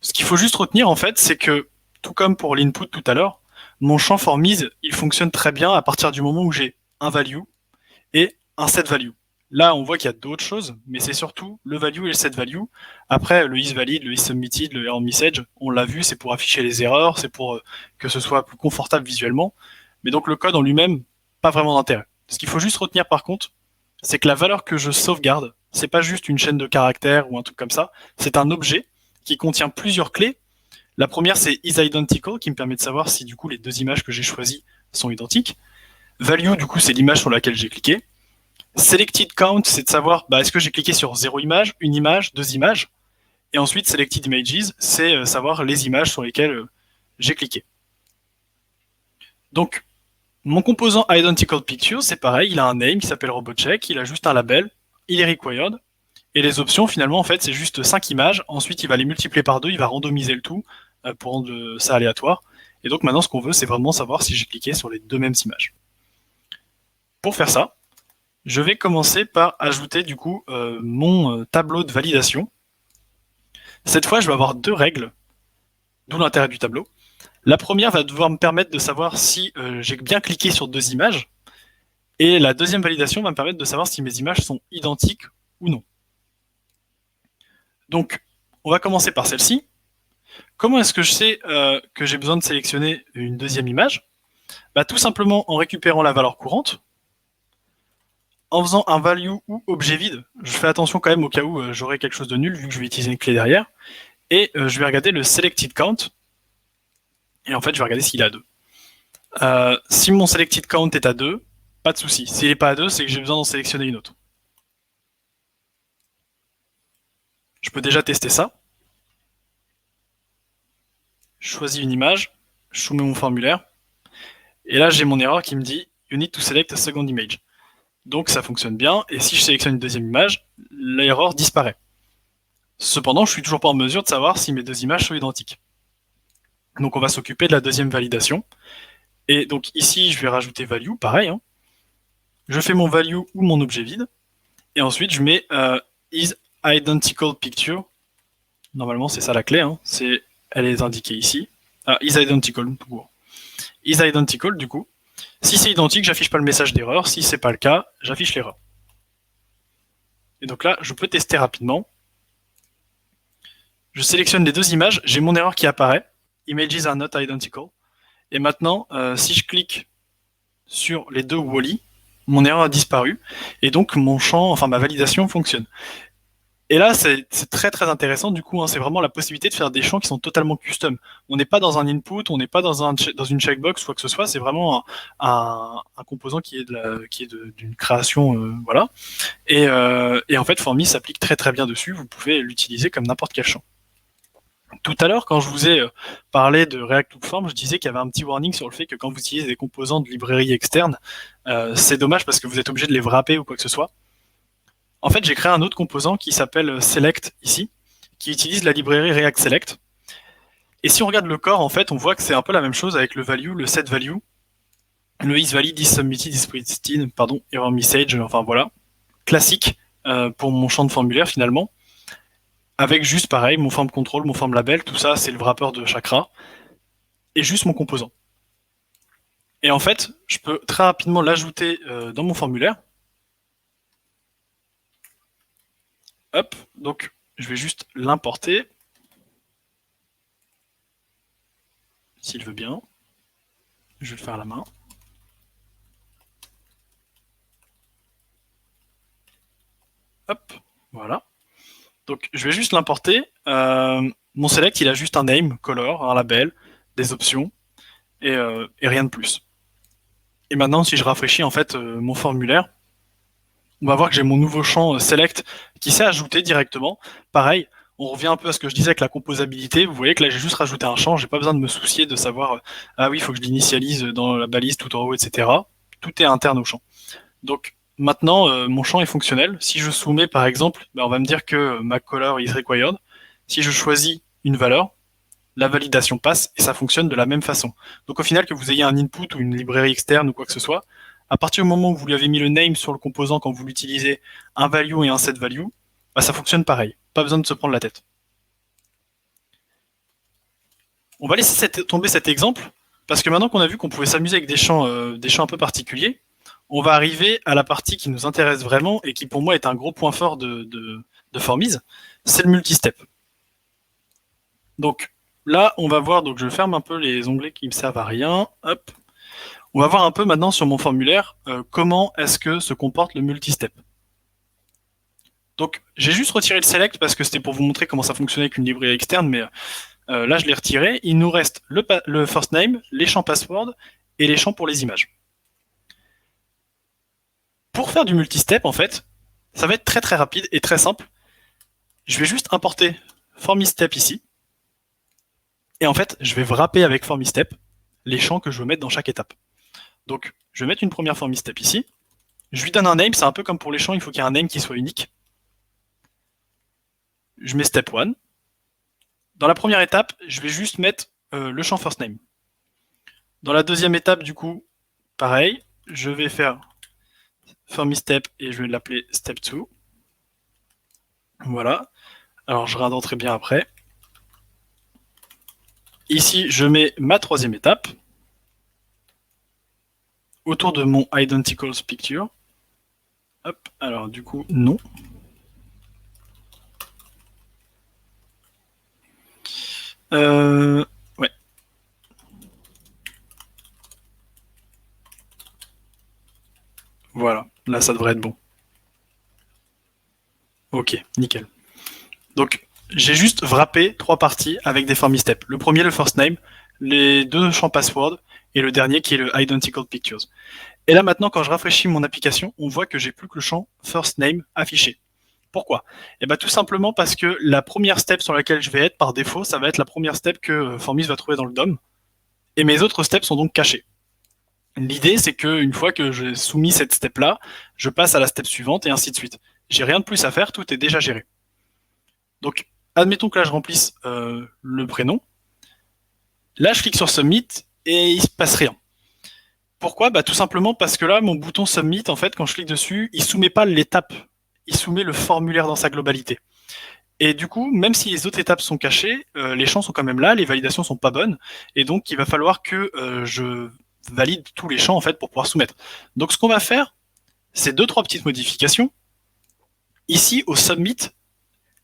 Ce qu'il faut juste retenir, en fait, c'est que, tout comme pour l'input tout à l'heure, mon champ Formiz, il fonctionne très bien à partir du moment où j'ai un value et un set value. Là, on voit qu'il y a d'autres choses, mais c'est surtout le value et le set value. Après, le isValid, le isSubmitted, le error message, on l'a vu, c'est pour afficher les erreurs, c'est pour que ce soit plus confortable visuellement. Mais donc le code en lui-même, pas vraiment d'intérêt. Ce qu'il faut juste retenir par contre, c'est que la valeur que je sauvegarde, c'est pas juste une chaîne de caractères ou un truc comme ça, c'est un objet qui contient plusieurs clés. La première, c'est isIdentical, qui me permet de savoir si du coup les deux images que j'ai choisies sont identiques. Value, du coup, c'est l'image sur laquelle j'ai cliqué. Selected count, c'est de savoir est-ce que j'ai cliqué sur 0 image, une image, deux images. Et ensuite, selected images, c'est savoir les images sur lesquelles j'ai cliqué. Donc, mon composant identical picture, c'est pareil, il a un name qui s'appelle robotcheck, il a juste un label, il est required, et les options, finalement, en fait, c'est juste 5 images, ensuite il va les multiplier par 2, il va randomiser le tout pour rendre ça aléatoire, et donc maintenant, ce qu'on veut, c'est vraiment savoir si j'ai cliqué sur les deux mêmes images. Pour faire ça, je vais commencer par ajouter, du coup, mon tableau de validation. Cette fois, je vais avoir deux règles, d'où l'intérêt du tableau. La première va devoir me permettre de savoir si j'ai bien cliqué sur deux images, et la deuxième validation va me permettre de savoir si mes images sont identiques ou non. Donc, on va commencer par celle-ci. Comment est-ce que je sais que j'ai besoin de sélectionner une deuxième image? Tout simplement en récupérant la valeur courante, en faisant un value ou objet vide. Je fais attention quand même au cas où j'aurai quelque chose de nul, vu que je vais utiliser une clé derrière, et je vais regarder le selected count, et en fait, je vais regarder s'il est à 2. Si mon selected count est à 2, pas de souci. S'il n'est pas à 2, c'est que j'ai besoin d'en sélectionner une autre. Je peux déjà tester ça. Je choisis une image, je soumets mon formulaire, et là j'ai mon erreur qui me dit « You need to select a second image ». Donc ça fonctionne bien, et si je sélectionne une deuxième image, l'erreur disparaît. Cependant, je suis toujours pas en mesure de savoir si mes deux images sont identiques. Donc on va s'occuper de la deuxième validation. Et donc ici, je vais rajouter value, pareil. Je fais mon value ou mon objet vide. Et ensuite, je mets is identical picture. Normalement, c'est ça la clé. Elle est indiquée ici. Is identical, tout court. Is identical, du coup. Si c'est identique, j'affiche pas le message d'erreur. Si c'est pas le cas, j'affiche l'erreur. Et donc là, je peux tester rapidement. Je sélectionne les deux images, j'ai mon erreur qui apparaît. Images are not identical. Et maintenant, si je clique sur les deux Wally, mon erreur a disparu. Et donc, mon champ, enfin ma validation fonctionne. Et là, c'est très très intéressant. Du coup, c'est vraiment la possibilité de faire des champs qui sont totalement custom. On n'est pas dans un input, on n'est pas dans une checkbox, quoi que ce soit. C'est vraiment un composant qui est d'une création, voilà. Et en fait, Formi s'applique très très bien dessus. Vous pouvez l'utiliser comme n'importe quel champ. Tout à l'heure, quand je vous ai parlé de React to Form, je disais qu'il y avait un petit warning sur le fait que quand vous utilisez des composants de librairie externe, c'est dommage parce que vous êtes obligé de les wrapper ou quoi que ce soit. En fait, j'ai créé un autre composant qui s'appelle Select ici, qui utilise la librairie React Select. Et si on regarde le corps, en fait, on voit que c'est un peu la même chose avec le value, le set value, le isValid, isSubmitted, isPristine, pardon, error message, enfin voilà, classique pour mon champ de formulaire finalement, avec juste pareil, mon form control, mon form label, tout ça c'est le wrapper de Chakra, et juste mon composant. Et en fait, je peux très rapidement l'ajouter dans mon formulaire. Hop, donc je vais juste l'importer, s'il veut bien. Je vais le faire à la main. Hop, voilà. Donc je vais juste l'importer. Mon select, il a juste un name, color, un label, des options, et rien de plus. Et maintenant, si je rafraîchis en fait mon formulaire, on va voir que j'ai mon nouveau champ select qui s'est ajouté directement. Pareil, on revient un peu à ce que je disais avec la composabilité. Vous voyez que là, j'ai juste rajouté un champ. J'ai pas besoin de me soucier de savoir ah oui, il faut que je l'initialise dans la balise tout en haut, etc. Tout est interne au champ. Donc maintenant, mon champ est fonctionnel. Si je soumets par exemple, on va me dire que ma color is required. Si je choisis une valeur, la validation passe et ça fonctionne de la même façon. Donc au final, que vous ayez un input ou une librairie externe ou quoi que ce soit, à partir du moment où vous lui avez mis le name sur le composant quand vous l'utilisez, un value et un set value, ça fonctionne pareil. Pas besoin de se prendre la tête. On va laisser tomber cet exemple, parce que maintenant qu'on a vu qu'on pouvait s'amuser avec des champs un peu particuliers, on va arriver à la partie qui nous intéresse vraiment et qui pour moi est un gros point fort de Formise, c'est le multistep. Donc là, on va voir, donc je ferme un peu les onglets qui me servent à rien. Hop. On va voir un peu maintenant sur mon formulaire comment est-ce que se comporte le multistep. Donc j'ai juste retiré le select parce que c'était pour vous montrer comment ça fonctionnait avec une librairie externe, mais là je l'ai retiré. Il nous reste le first name, les champs password et les champs pour les images. Pour faire du multistep, en fait, ça va être très très rapide et très simple. Je vais juste importer formistep ici. Et en fait, je vais wrapper avec formistep les champs que je veux mettre dans chaque étape. Donc, je vais mettre une première formistep ici. Je lui donne un name, c'est un peu comme pour les champs, il faut qu'il y ait un name qui soit unique. Je mets step 1. Dans la première étape, je vais juste mettre le champ first name. Dans la deuxième étape, du coup, pareil, je vais faire formistep et je vais l'appeler step 2. Voilà. Alors, je réindenterai bien après. Ici, je mets ma troisième étape autour de mon identicals picture. Hop, alors du coup, non. Ouais. Voilà, là ça devrait être bon. Ok, nickel. Donc, j'ai juste wrappé 3 parties avec des formistep. Le premier, le first name, les 2 champs password, et le dernier qui est le identical pictures. Et là maintenant, quand je rafraîchis mon application, on voit que j'ai plus que le champ first name affiché. Pourquoi? Et bien tout simplement parce que la première step sur laquelle je vais être par défaut, ça va être la première step que Formis va trouver dans le DOM. Et mes autres steps sont donc cachés. L'idée, c'est qu'une fois que j'ai soumis cette step-là, je passe à la step suivante et ainsi de suite. J'ai rien de plus à faire, tout est déjà géré. Donc, admettons que là, je remplisse le prénom. Là, je clique sur Submit et il se passe rien. Pourquoi? Tout simplement parce que là, mon bouton Submit, en fait, quand je clique dessus, il soumet pas l'étape, il soumet le formulaire dans sa globalité. Et du coup, même si les autres étapes sont cachées, les champs sont quand même là, les validations sont pas bonnes, et donc il va falloir que je valide tous les champs en fait pour pouvoir soumettre. Donc ce qu'on va faire, c'est 2-3 petites modifications. Ici, au submit,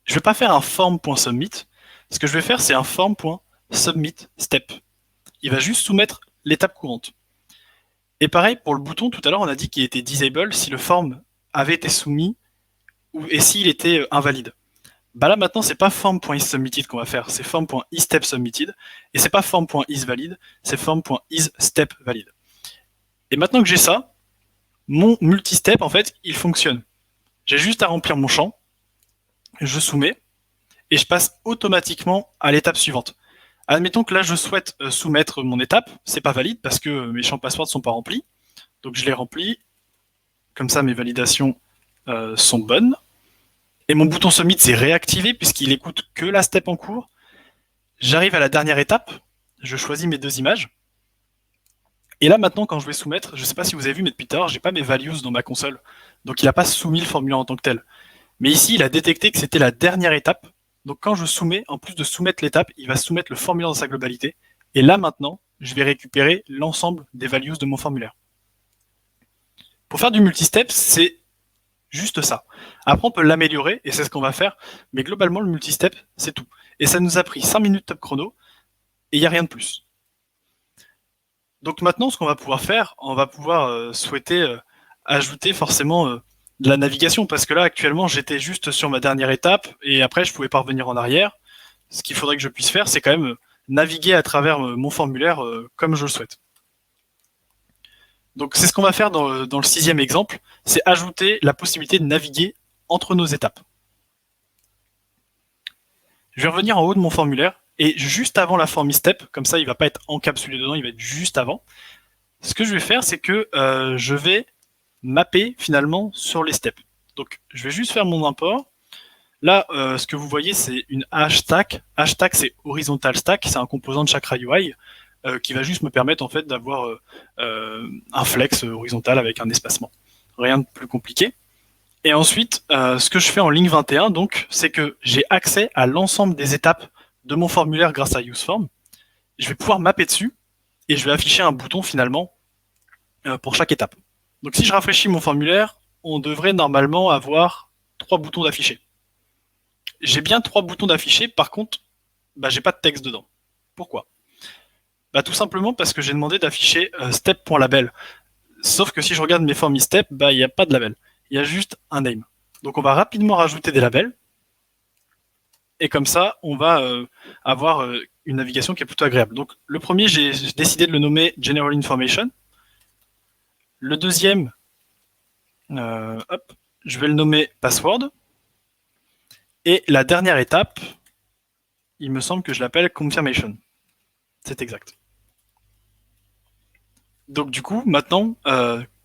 je vais pas faire un form.submit. Ce que je vais faire, c'est un form.submit step. Il va juste soumettre l'étape courante. Et pareil, pour le bouton, tout à l'heure, on a dit qu'il était disable si le form avait été soumis et s'il était invalide. Là maintenant c'est pas form.isSubmitted qu'on va faire, c'est form.isStepSubmitted, et c'est pas form.isValid, c'est form.isStepValid. Et maintenant que j'ai ça, mon multistep en fait il fonctionne. J'ai juste à remplir mon champ, je soumets, et je passe automatiquement à l'étape suivante. Admettons que là, je souhaite soumettre mon étape, c'est pas valide parce que mes champs password sont pas remplis, donc je les remplis, comme ça mes validations sont bonnes, et mon bouton submit c'est réactivé puisqu'il écoute que la step en cours. J'arrive à la dernière étape, je choisis mes 2 images, et là maintenant quand je vais soumettre, je sais pas si vous avez vu mais depuis tout à l'heure, j'ai pas mes values dans ma console, donc il n'a pas soumis le formulaire en tant que tel. Mais ici, il a détecté que c'était la dernière étape. Donc quand je soumets, en plus de soumettre l'étape, il va soumettre le formulaire dans sa globalité. Et là maintenant, je vais récupérer l'ensemble des values de mon formulaire. Pour faire du multistep, c'est juste ça. Après, on peut l'améliorer, et c'est ce qu'on va faire, mais globalement, le multistep, c'est tout. Et ça nous a pris 5 minutes top chrono, et il n'y a rien de plus. Donc maintenant, ce qu'on va pouvoir faire, on va pouvoir souhaiter ajouter forcément de la navigation, parce que là, actuellement, j'étais juste sur ma dernière étape, et après, je pouvais pas revenir en arrière. Ce qu'il faudrait que je puisse faire, c'est quand même naviguer à travers mon formulaire comme je le souhaite. Donc c'est ce qu'on va faire dans le 6e exemple, c'est ajouter la possibilité de naviguer entre nos étapes. Je vais revenir en haut de mon formulaire, et juste avant la form step, comme ça il ne va pas être encapsulé dedans, il va être juste avant. Ce que je vais faire, c'est que je vais mapper finalement sur les steps. Donc je vais juste faire mon import. Là, ce que vous voyez, c'est une hashtag. Hashtag, c'est horizontal stack, c'est un composant de Chakra UI qui va juste me permettre en fait d'avoir un flex horizontal avec un espacement. Rien de plus compliqué. Et ensuite, ce que je fais en ligne 21, donc, c'est que j'ai accès à l'ensemble des étapes de mon formulaire grâce à UseForm. Je vais pouvoir mapper dessus et je vais afficher un bouton finalement pour chaque étape. Donc si je rafraîchis mon formulaire, on devrait normalement avoir 3 boutons d'afficher. J'ai bien 3 boutons d'afficher, par contre, j'ai pas de texte dedans. Pourquoi? Tout simplement parce que j'ai demandé d'afficher step.label. Sauf que si je regarde mes formy step, il n'y a pas de label. Il y a juste un name. Donc on va rapidement rajouter des labels. Et comme ça, on va avoir une navigation qui est plutôt agréable. Donc le premier, j'ai décidé de le nommer General Information. Le deuxième, je vais le nommer Password. Et la dernière étape, il me semble que je l'appelle Confirmation. C'est exact. Donc du coup, maintenant,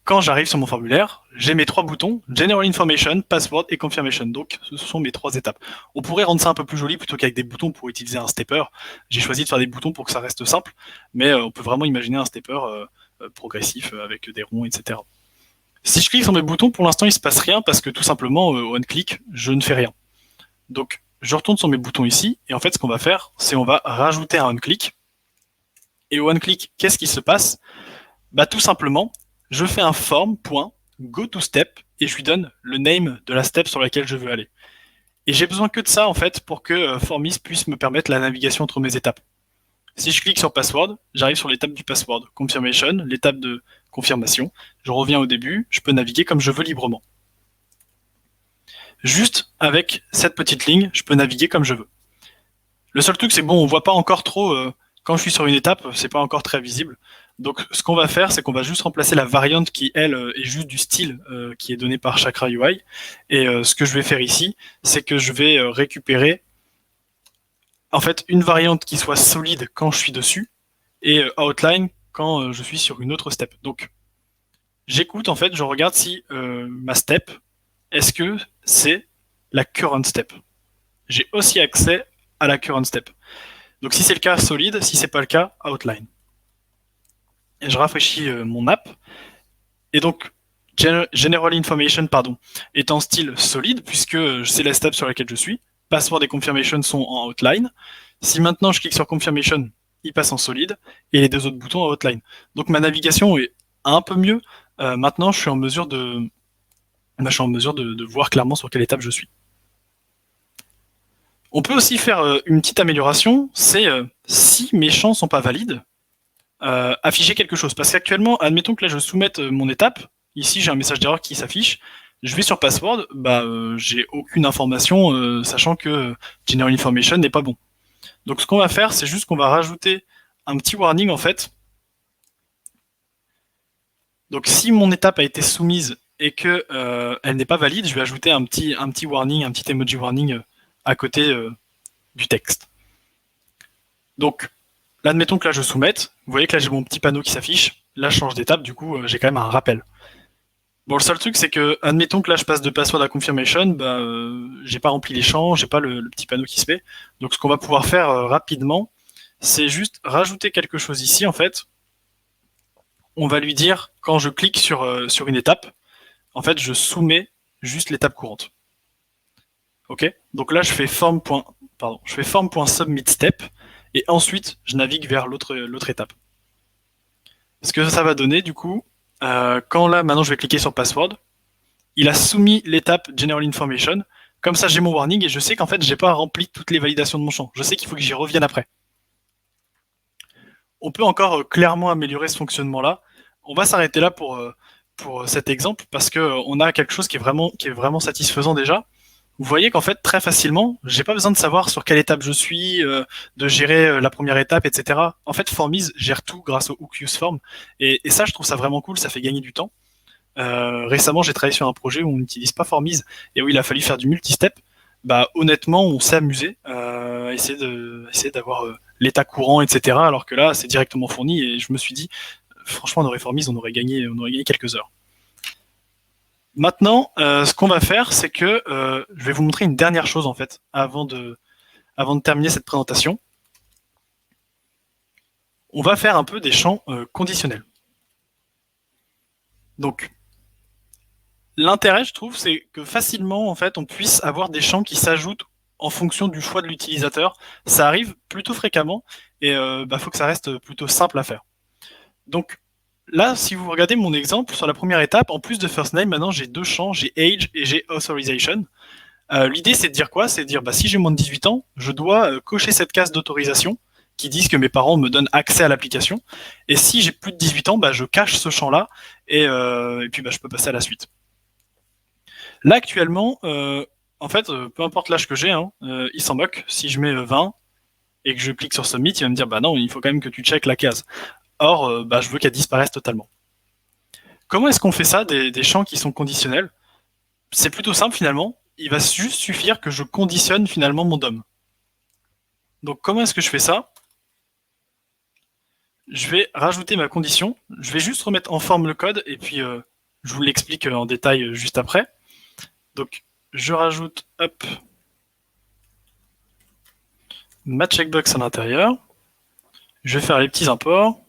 quand j'arrive sur mon formulaire, j'ai mes 3 boutons, General Information, Password et Confirmation. Donc ce sont mes 3 étapes. On pourrait rendre ça un peu plus joli plutôt qu'avec des boutons pour utiliser un stepper. J'ai choisi de faire des boutons pour que ça reste simple, mais on peut vraiment imaginer un stepper progressif avec des ronds, etc. Si je clique sur mes boutons, pour l'instant il ne se passe rien parce que tout simplement, au one-click, je ne fais rien. Donc je retourne sur mes boutons ici, et en fait ce qu'on va faire, c'est on va rajouter un one-click. Et au one-click, qu'est-ce qui se passe? Tout simplement, je fais un form.goToStep et je lui donne le name de la step sur laquelle je veux aller. Et j'ai besoin que de ça en fait pour que Formis puisse me permettre la navigation entre mes étapes. Si je clique sur Password, j'arrive sur l'étape du password, Confirmation, l'étape de confirmation. Je reviens au début, je peux naviguer comme je veux librement. Juste avec cette petite ligne, je peux naviguer comme je veux. Le seul truc, c'est bon, on voit pas encore trop quand je suis sur une étape, c'est pas encore très visible. Donc ce qu'on va faire, c'est qu'on va juste remplacer la variante qui, elle, est juste du style qui est donné par Chakra UI. Et ce que je vais faire ici, c'est que je vais récupérer en fait une variante qui soit solide quand je suis dessus et outline quand je suis sur une autre step. Donc j'écoute en fait, je regarde si ma step, est-ce que c'est la current step. J'ai aussi accès à la current step. Donc si c'est le cas, solide, si c'est pas le cas, outline. Et je rafraîchis mon app. Et donc, General Information, est en style solide, puisque c'est la step sur laquelle je suis. Password et Confirmation sont en outline. Si maintenant je clique sur Confirmation, il passe en solide, et les 2 autres boutons en outline. Donc ma navigation est un peu mieux. Maintenant, je suis en mesure de voir clairement sur quelle étape je suis. On peut aussi faire une petite amélioration, c'est si mes champs sont pas valides, afficher quelque chose. Parce qu'actuellement, admettons que là je soumette mon étape, ici j'ai un message d'erreur qui s'affiche, je vais sur Password, j'ai aucune information, sachant que General Information n'est pas bon. Donc ce qu'on va faire, c'est juste qu'on va rajouter un petit warning en fait. Donc si mon étape a été soumise et que elle n'est pas valide, je vais ajouter un petit warning, un petit emoji warning à côté du texte. Donc, là, admettons que là je soumette, vous voyez que là j'ai mon petit panneau qui s'affiche, là je change d'étape, du coup j'ai quand même un rappel. Bon, le seul truc c'est que, admettons que là je passe de password à confirmation, j'ai pas rempli les champs, j'ai pas le petit panneau qui se met, donc ce qu'on va pouvoir faire rapidement, c'est juste rajouter quelque chose ici en fait. On va lui dire, quand je clique sur une étape, en fait je soumets juste l'étape courante. Ok. Donc là je fais form.submitStep, et ensuite je navigue vers l'autre étape. Ce que ça va donner du coup, quand là maintenant je vais cliquer sur password, il a soumis l'étape General Information, comme ça j'ai mon warning et je sais qu'en fait j'ai pas rempli toutes les validations de mon champ, je sais qu'il faut que j'y revienne après. On peut encore clairement améliorer ce fonctionnement là, on va s'arrêter là pour cet exemple parce qu'on a quelque chose qui est vraiment satisfaisant déjà. Vous voyez qu'en fait, très facilement, j'ai pas besoin de savoir sur quelle étape je suis, de gérer la première étape, etc. En fait, Formiz gère tout grâce au hook useForm. Et ça, je trouve ça vraiment cool, ça fait gagner du temps. Récemment, j'ai travaillé sur un projet où on n'utilise pas Formiz et où il a fallu faire du multi-step. Bah, honnêtement, on s'est amusé à essayer d'avoir l'état courant, etc. Alors que là, c'est directement fourni et je me suis dit, franchement, on aurait Formiz, on aurait gagné quelques heures. Maintenant, ce qu'on va faire, c'est que je vais vous montrer une dernière chose en fait, avant de terminer cette présentation. On va faire un peu des champs conditionnels. Donc, l'intérêt, je trouve, c'est que facilement, en fait, on puisse avoir des champs qui s'ajoutent en fonction du choix de l'utilisateur. Ça arrive plutôt fréquemment et faut que ça reste plutôt simple à faire. Donc, là, si vous regardez mon exemple, sur la première étape, en plus de first name, maintenant j'ai deux champs, j'ai age et j'ai authorization. L'idée, c'est de dire quoi? C'est de dire, si j'ai moins de 18 ans, je dois cocher cette case d'autorisation qui disent que mes parents me donnent accès à l'application. Et si j'ai plus de 18 ans, je cache ce champ-là et puis je peux passer à la suite. Là, actuellement, en fait, peu importe l'âge que j'ai, il s'en moque. Si je mets 20 et que je clique sur Submit, il va me dire, non, il faut quand même que tu checkes la case. Or, je veux qu'elle disparaisse totalement. Comment est-ce qu'on fait ça, des champs qui sont conditionnels? C'est plutôt simple finalement. Il va juste suffire que je conditionne finalement mon DOM. Donc comment est-ce que je fais ça? Je vais rajouter ma condition. Je vais juste remettre en forme le code et puis je vous l'explique en détail juste après. Donc je rajoute ma checkbox à l'intérieur. Je vais faire les petits imports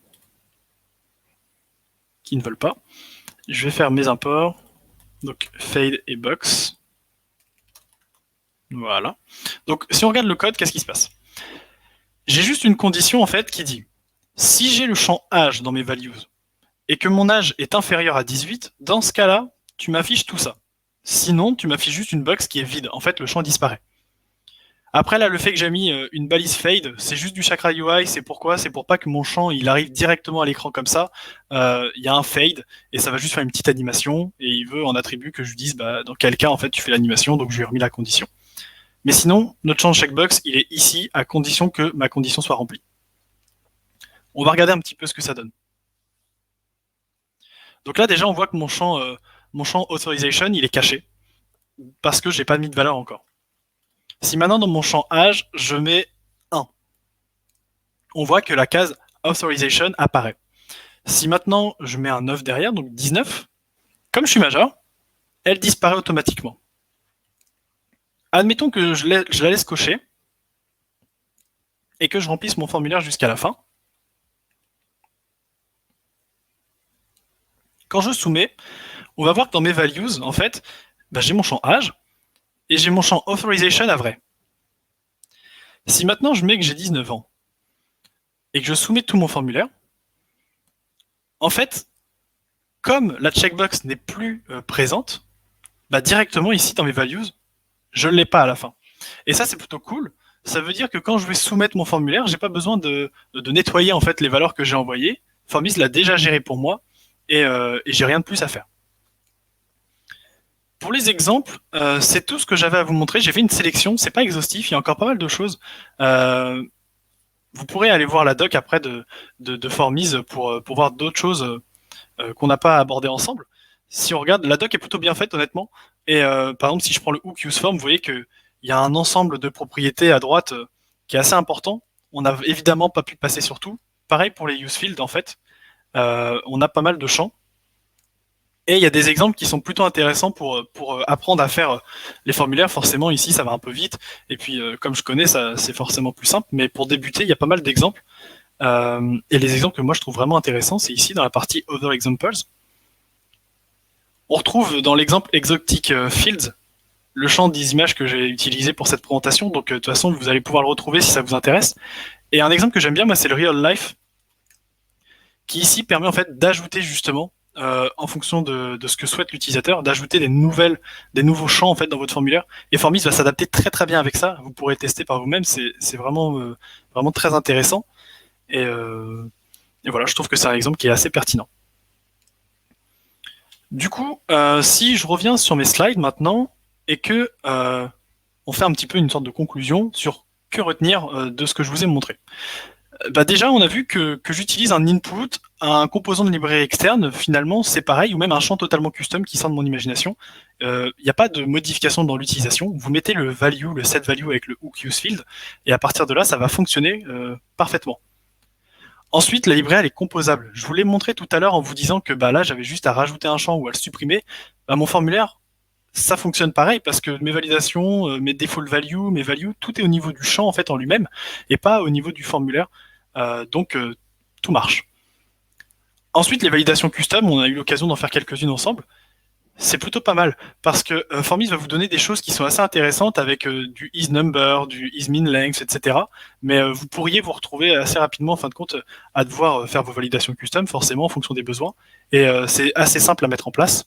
qui ne veulent pas. Je vais faire mes imports. Donc fade et box. Voilà. Donc si on regarde le code, qu'est-ce qui se passe? J'ai juste une condition en fait qui dit si j'ai le champ âge dans mes values et que mon âge est inférieur à 18, dans ce cas-là, tu m'affiches tout ça. Sinon, tu m'affiches juste une box qui est vide. En fait, le champ disparaît. Après, là, le fait que j'ai mis une balise fade, c'est juste du Chakra UI. C'est pourquoi? C'est pour pas que mon champ il arrive directement à l'écran comme ça. Il y a un fade et ça va juste faire une petite animation. Et il veut en attribut que je lui dise dans quel cas en fait tu fais l'animation. Donc je lui ai remis la condition. Mais sinon, notre champ de checkbox, il est ici à condition que ma condition soit remplie. On va regarder un petit peu ce que ça donne. Donc là, déjà, on voit que mon champ authorization, il est caché parce que j'ai pas mis de valeur encore. Si maintenant, dans mon champ âge, je mets 1, on voit que la case authorization apparaît. Si maintenant, je mets un 9 derrière, donc 19, comme je suis majeur, elle disparaît automatiquement. Admettons que je la laisse cocher et que je remplisse mon formulaire jusqu'à la fin. Quand je soumets, on va voir que dans mes values, en fait, j'ai mon champ âge et j'ai mon champ authorization à vrai. Si maintenant je mets que j'ai 19 ans et que je soumets tout mon formulaire, en fait, comme la checkbox n'est plus présente, directement ici dans mes values, je ne l'ai pas à la fin. Et ça, c'est plutôt cool. Ça veut dire que quand je vais soumettre mon formulaire, j'ai pas besoin de nettoyer en fait les valeurs que j'ai envoyées. Formiz l'a déjà géré pour moi et j'ai rien de plus à faire. Pour les exemples, c'est tout ce que j'avais à vous montrer. J'ai fait une sélection, c'est pas exhaustif, il y a encore pas mal de choses. Vous pourrez aller voir la doc après de Formiz pour voir d'autres choses qu'on n'a pas abordées ensemble. Si on regarde, la doc est plutôt bien faite honnêtement. Et par exemple, si je prends le hook useForm, vous voyez qu'il y a un ensemble de propriétés à droite qui est assez important. On n'a évidemment pas pu passer sur tout. Pareil pour les use fields, en fait. On a pas mal de champs. Et il y a des exemples qui sont plutôt intéressants pour apprendre à faire les formulaires. Forcément, ici, ça va un peu vite. Et puis, comme je connais, ça, c'est forcément plus simple. Mais pour débuter, il y a pas mal d'exemples. Et les exemples que moi, je trouve vraiment intéressants, c'est ici, dans la partie Other Examples. On retrouve dans l'exemple Exotic Fields le champ des images que j'ai utilisé pour cette présentation. Donc, de toute façon, vous allez pouvoir le retrouver si ça vous intéresse. Et un exemple que j'aime bien, moi, c'est le Real Life, qui ici permet en fait d'ajouter justement en fonction de ce que souhaite l'utilisateur, d'ajouter des nouveaux champs en fait dans votre formulaire. Et Formis va s'adapter très très bien avec ça. Vous pourrez tester par vous-même. C'est vraiment très intéressant. Et, et voilà, je trouve que c'est un exemple qui est assez pertinent. Du coup, si je reviens sur mes slides maintenant et que on fait un petit peu une sorte de conclusion sur que retenir de ce que je vous ai montré. Bah déjà, on a vu que j'utilise un input, un composant de librairie externe, finalement, c'est pareil, ou même un champ totalement custom qui sort de mon imagination. Il n'y a pas de modification dans l'utilisation. Vous mettez le value, le set value avec le hook use field, et à partir de là, ça va fonctionner parfaitement. Ensuite, la librairie, elle est composable. Je vous l'ai montré tout à l'heure en vous disant que bah, là, j'avais juste à rajouter un champ ou à le supprimer. Bah, mon formulaire, ça fonctionne pareil parce que mes validations, mes default values, mes values, tout est au niveau du champ en fait en lui-même et pas au niveau du formulaire. Donc tout marche. Ensuite, les validations custom, on a eu l'occasion d'en faire quelques-unes ensemble. C'est plutôt pas mal parce que Formis va vous donner des choses qui sont assez intéressantes avec du isNumber, du isMinLength, etc. Mais vous pourriez vous retrouver assez rapidement en fin de compte à devoir faire vos validations custom forcément en fonction des besoins. Et c'est assez simple à mettre en place.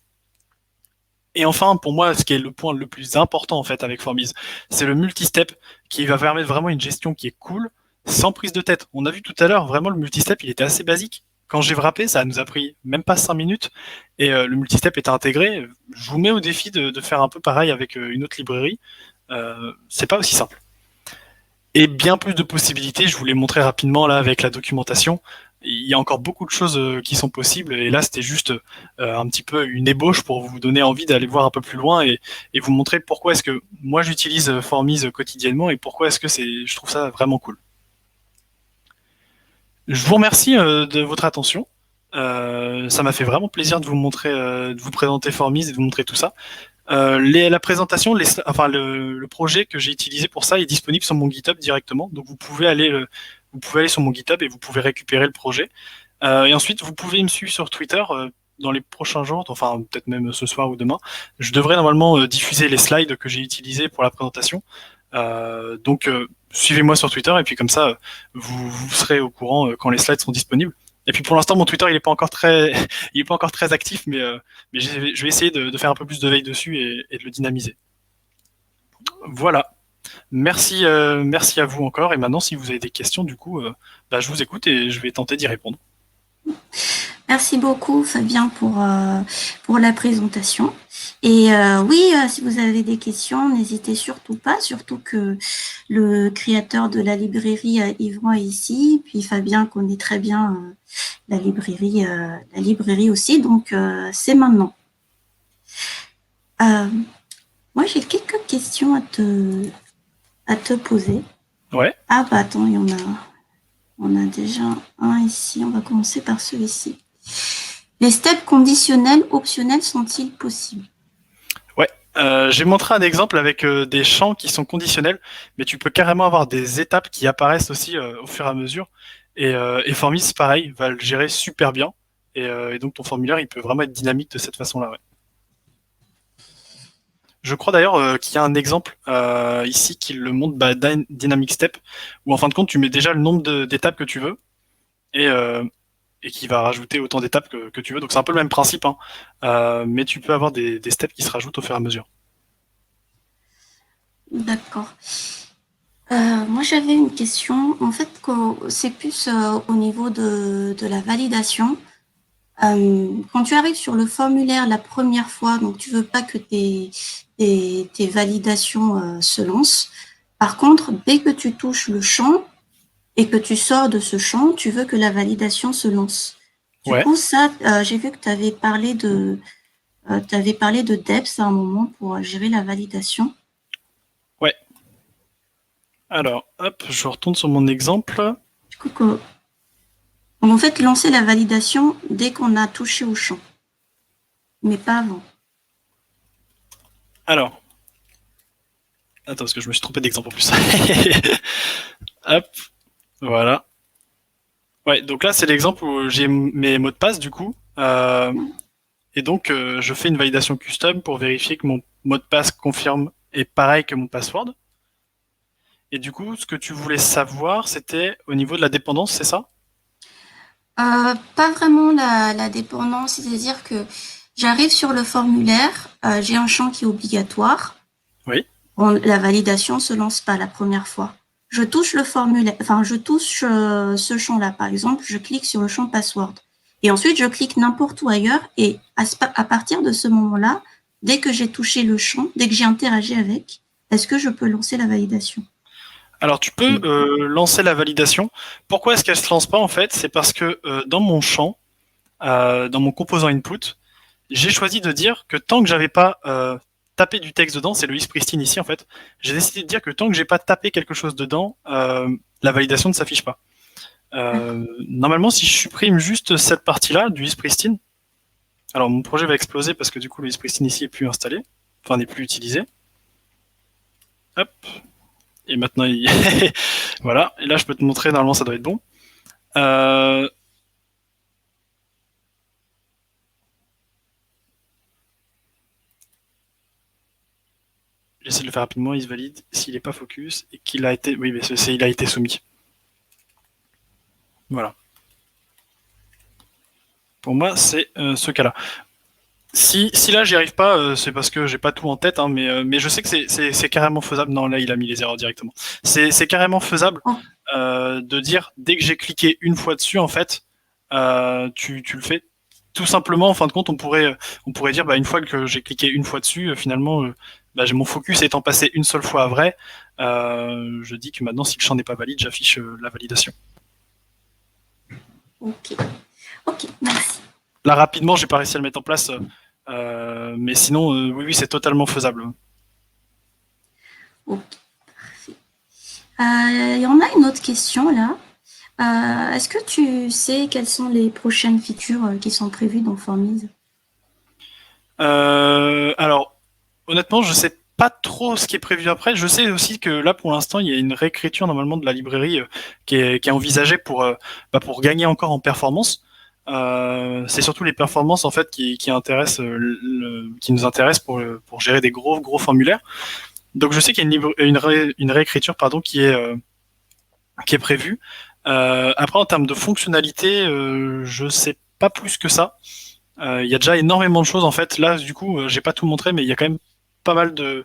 Et enfin, pour moi, ce qui est le point le plus important en fait avec Formis, c'est le multistep qui va permettre vraiment une gestion qui est cool, sans prise de tête. On a vu tout à l'heure, vraiment le multistep, il était assez basique. Quand j'ai wrappé, ça nous a pris même pas 5 minutes et le multistep était intégré. Je vous mets au défi de faire un peu pareil avec une autre librairie. C'est pas aussi simple. Et bien plus de possibilités, je vous l'ai montré rapidement là avec la documentation. Il y a encore beaucoup de choses qui sont possibles et là c'était juste un petit peu une ébauche pour vous donner envie d'aller voir un peu plus loin et vous montrer pourquoi est-ce que moi j'utilise Formis quotidiennement et pourquoi est-ce que je trouve ça vraiment cool. Je vous remercie de votre attention. Ça m'a fait vraiment plaisir de vous montrer, de vous présenter Formis et de vous montrer tout ça. La présentation, enfin le projet que j'ai utilisé pour ça est disponible sur mon GitHub directement. Donc vous pouvez aller sur mon GitHub et vous pouvez récupérer le projet. Et ensuite, vous pouvez me suivre sur Twitter dans les prochains jours, enfin peut-être même ce soir ou demain. Je devrais normalement diffuser les slides que j'ai utilisés pour la présentation. Donc suivez-moi sur Twitter et puis comme ça, vous serez au courant quand les slides seront disponibles. Et puis pour l'instant, mon Twitter, il est pas encore très, il est pas encore très actif, mais je vais essayer de faire un peu plus de veille dessus et de le dynamiser. Voilà. Merci, merci à vous encore. Et maintenant, si vous avez des questions, du coup, bah, je vous écoute et je vais tenter d'y répondre. Merci beaucoup, Fabien, pour la présentation. Et oui, si vous avez des questions, n'hésitez surtout pas, surtout que le créateur de la librairie Yvon est ici, puis Fabien connaît très bien la librairie aussi, donc c'est maintenant. Moi, j'ai quelques questions à te poser. Ouais. Ah bah attends, on a déjà un ici, on va commencer par celui-ci. Les steps conditionnels optionnels sont-ils possibles? Ouais. J'ai montré un exemple avec des champs qui sont conditionnels, mais tu peux carrément avoir des étapes qui apparaissent aussi au fur et à mesure. Et Formis, pareil, va le gérer super bien. Et donc ton formulaire, il peut vraiment être dynamique de cette façon-là. Ouais. Je crois d'ailleurs qu'il y a un exemple ici qui le montre Dynamic Step, où en fin de compte, tu mets déjà le nombre d'étapes que tu veux et qui va rajouter autant d'étapes que tu veux. Donc c'est un peu le même principe, hein. Mais tu peux avoir des steps qui se rajoutent au fur et à mesure. D'accord. Moi, j'avais une question. En fait, c'est plus au niveau de la validation. Quand tu arrives sur le formulaire la première fois, donc tu veux pas que tes validations se lancent. Par contre, dès que tu touches le champ et que tu sors de ce champ, tu veux que la validation se lance. Du Ouais. coup, ça, j'ai vu que tu avais parlé de DEPS à un moment pour gérer la validation. Ouais. Alors, hop, je retourne sur mon exemple. Du coup, on va en fait lancer la validation dès qu'on a touché au champ, mais pas avant. Alors, attends, parce que je me suis trompé d'exemple en plus. Hop, voilà. Ouais, donc là, c'est l'exemple où j'ai mes mots de passe, du coup. Et donc, je fais une validation custom pour vérifier que mon mot de passe confirme est pareil que mon password. Et du coup, ce que tu voulais savoir, c'était au niveau de la dépendance, c'est ça? Pas vraiment la dépendance, c'est-à-dire que j'arrive sur le formulaire, j'ai un champ qui est obligatoire. Oui. La validation se lance pas la première fois. Je touche le formulaire, enfin je touche ce champ-là, par exemple, je clique sur le champ password. Et ensuite, je clique n'importe où ailleurs et à partir de ce moment-là, dès que j'ai touché le champ, dès que j'ai interagi avec, est-ce que je peux lancer la validation? Alors, tu peux lancer la validation. Pourquoi est-ce qu'elle se lance pas, en fait? C'est parce que dans mon champ, dans mon composant input, j'ai choisi de dire que tant que j'avais pas tapé du texte dedans, c'est le isPristine ici en fait, j'ai décidé de dire que tant que j'ai pas tapé quelque chose dedans, la validation ne s'affiche pas. Normalement, si je supprime juste cette partie-là du isPristine, alors mon projet va exploser parce que du coup le isPristine ici est plus installé, enfin n'est plus utilisé. Hop, et maintenant il... voilà, et là je peux te montrer, normalement ça doit être bon. Euh, J'essaie de le faire rapidement, il se valide s'il n'est pas focus et qu'il a été. Oui, mais il a été soumis. Voilà. Pour moi, c'est ce cas-là. Si là j'y arrive pas, c'est parce que j'ai pas tout en tête, hein, mais je sais que c'est carrément faisable. Non, là il a mis les erreurs directement. C'est carrément faisable Oh, de dire dès que j'ai cliqué une fois dessus, en fait, tu le fais. Tout simplement, en fin de compte, on pourrait dire bah, une fois que j'ai cliqué une fois dessus, finalement, bah, mon focus étant passé une seule fois à vrai, je dis que maintenant, si le champ n'est pas valide, j'affiche la validation. ok. Ok, merci. Là, rapidement, j'ai pas réussi à le mettre en place, mais sinon, oui, oui, c'est totalement faisable. Ok, parfait. Il y en a une autre question là. Est-ce que tu sais quelles sont les prochaines features qui sont prévues dans Formise? Alors, honnêtement, je sais pas trop ce qui est prévu après. Je sais aussi que là, pour l'instant, il y a une réécriture normalement de la librairie qui est envisagée pour gagner encore en performance. C'est surtout les performances en fait qui intéressent, qui nous intéressent pour gérer des gros formulaires. Donc, je sais qu'il y a une réécriture pardon qui est prévue. Après, en termes de fonctionnalité, je sais pas plus que ça. Il y a déjà énormément de choses en fait. Là, du coup, j'ai pas tout montré, mais il y a quand même pas mal de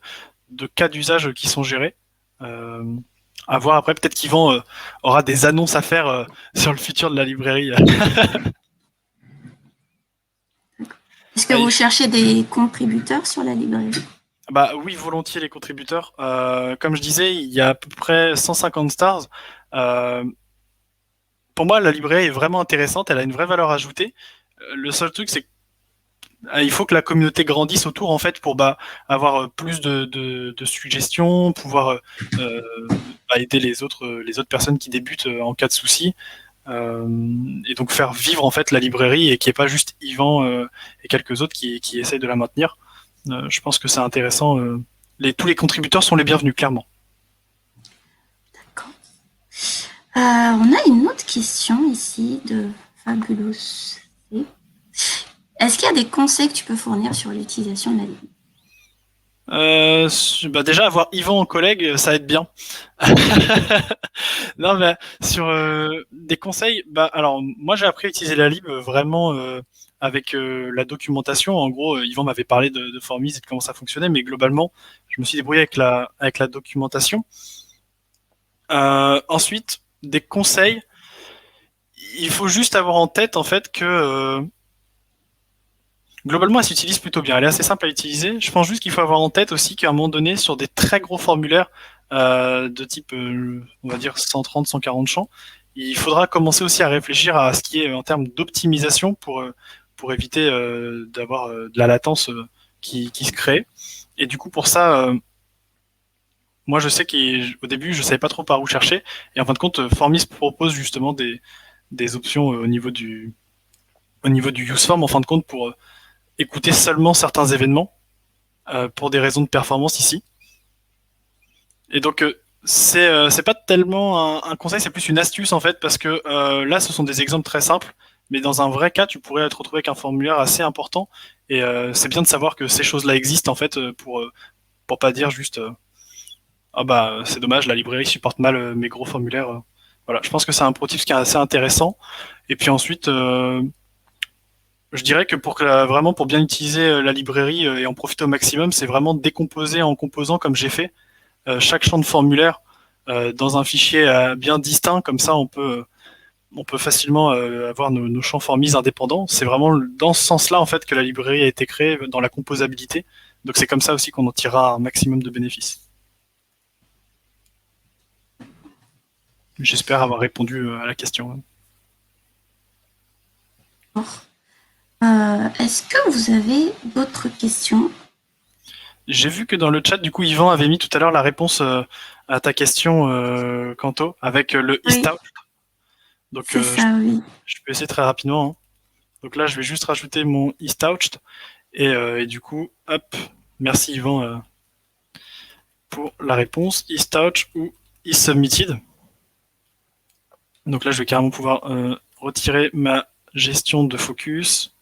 cas d'usage qui sont gérés. Euh, à voir après, peut-être qu'Yvan aura des annonces à faire sur le futur de la librairie. Est-ce que vous cherchez des contributeurs sur la librairie? Bah oui, volontiers les contributeurs. Comme je disais, il y a à peu près 150 stars. Euh, pour moi, la librairie est vraiment intéressante. Elle a une vraie valeur ajoutée. Le seul truc, c'est il faut que la communauté grandisse autour en fait pour avoir plus de suggestions, pouvoir euh, aider les autres personnes qui débutent en cas de souci, et donc faire vivre en fait la librairie et qu'il n'y ait pas juste Yvan et quelques autres qui essayent de la maintenir. Je pense que c'est intéressant. Tous les contributeurs sont les bienvenus, clairement. D'accord. On a une autre question ici de Fabulous C. Est-ce qu'il y a des conseils que tu peux fournir sur l'utilisation de la librairie? Déjà avoir Yvan en collègue, ça aide bien. Non, mais sur des conseils, alors moi j'ai appris à utiliser la lib vraiment avec la documentation. En gros, Yvan m'avait parlé de Formis et de comment ça fonctionnait, mais globalement, je me suis débrouillé avec la documentation. Ensuite, des conseils, il faut juste avoir en tête en fait que globalement, elle s'utilise plutôt bien. Elle est assez simple à utiliser. Je pense juste qu'il faut avoir en tête aussi qu'à un moment donné, sur des très gros formulaires de type, on va dire 130, 140 champs, il faudra commencer aussi à réfléchir à ce qui est en termes d'optimisation pour éviter d'avoir de la latence qui se crée. Et du coup, pour ça, moi, je sais qu'au début, je savais pas trop par où chercher. Et en fin de compte, Formis propose justement des options au niveau du useform, en fin de compte, pour écouter seulement certains événements pour des raisons de performance ici. Et donc, c'est pas tellement un conseil, c'est plus une astuce en fait, parce que là, ce sont des exemples très simples, mais dans un vrai cas, tu pourrais te retrouver avec un formulaire assez important. Et c'est bien de savoir que ces choses-là existent en fait pour pas dire juste ah bah c'est dommage, la librairie supporte mal mes gros formulaires. Voilà, je pense que c'est un pro tip qui est assez intéressant. Et puis ensuite, je dirais que vraiment pour bien utiliser la librairie et en profiter au maximum, c'est vraiment décomposer en composants comme j'ai fait chaque champ de formulaire dans un fichier bien distinct, comme ça on peut facilement avoir nos champs formis indépendants. C'est vraiment dans ce sens-là en fait que la librairie a été créée dans la composabilité. Donc c'est comme ça aussi qu'on en tirera un maximum de bénéfices. J'espère avoir répondu à la question. Est-ce que vous avez d'autres questions? J'ai vu que dans le chat, du coup, Yvan avait mis tout à l'heure la réponse à ta question, Kanto, avec le Oui, East Out. Donc, c'est ça, oui. je peux essayer très rapidement. Hein. Donc là, je vais juste rajouter mon East Out. Et du coup, hop, merci Yvan pour la réponse. East Out ou East Submitted. Donc là, je vais carrément pouvoir retirer ma gestion de focus.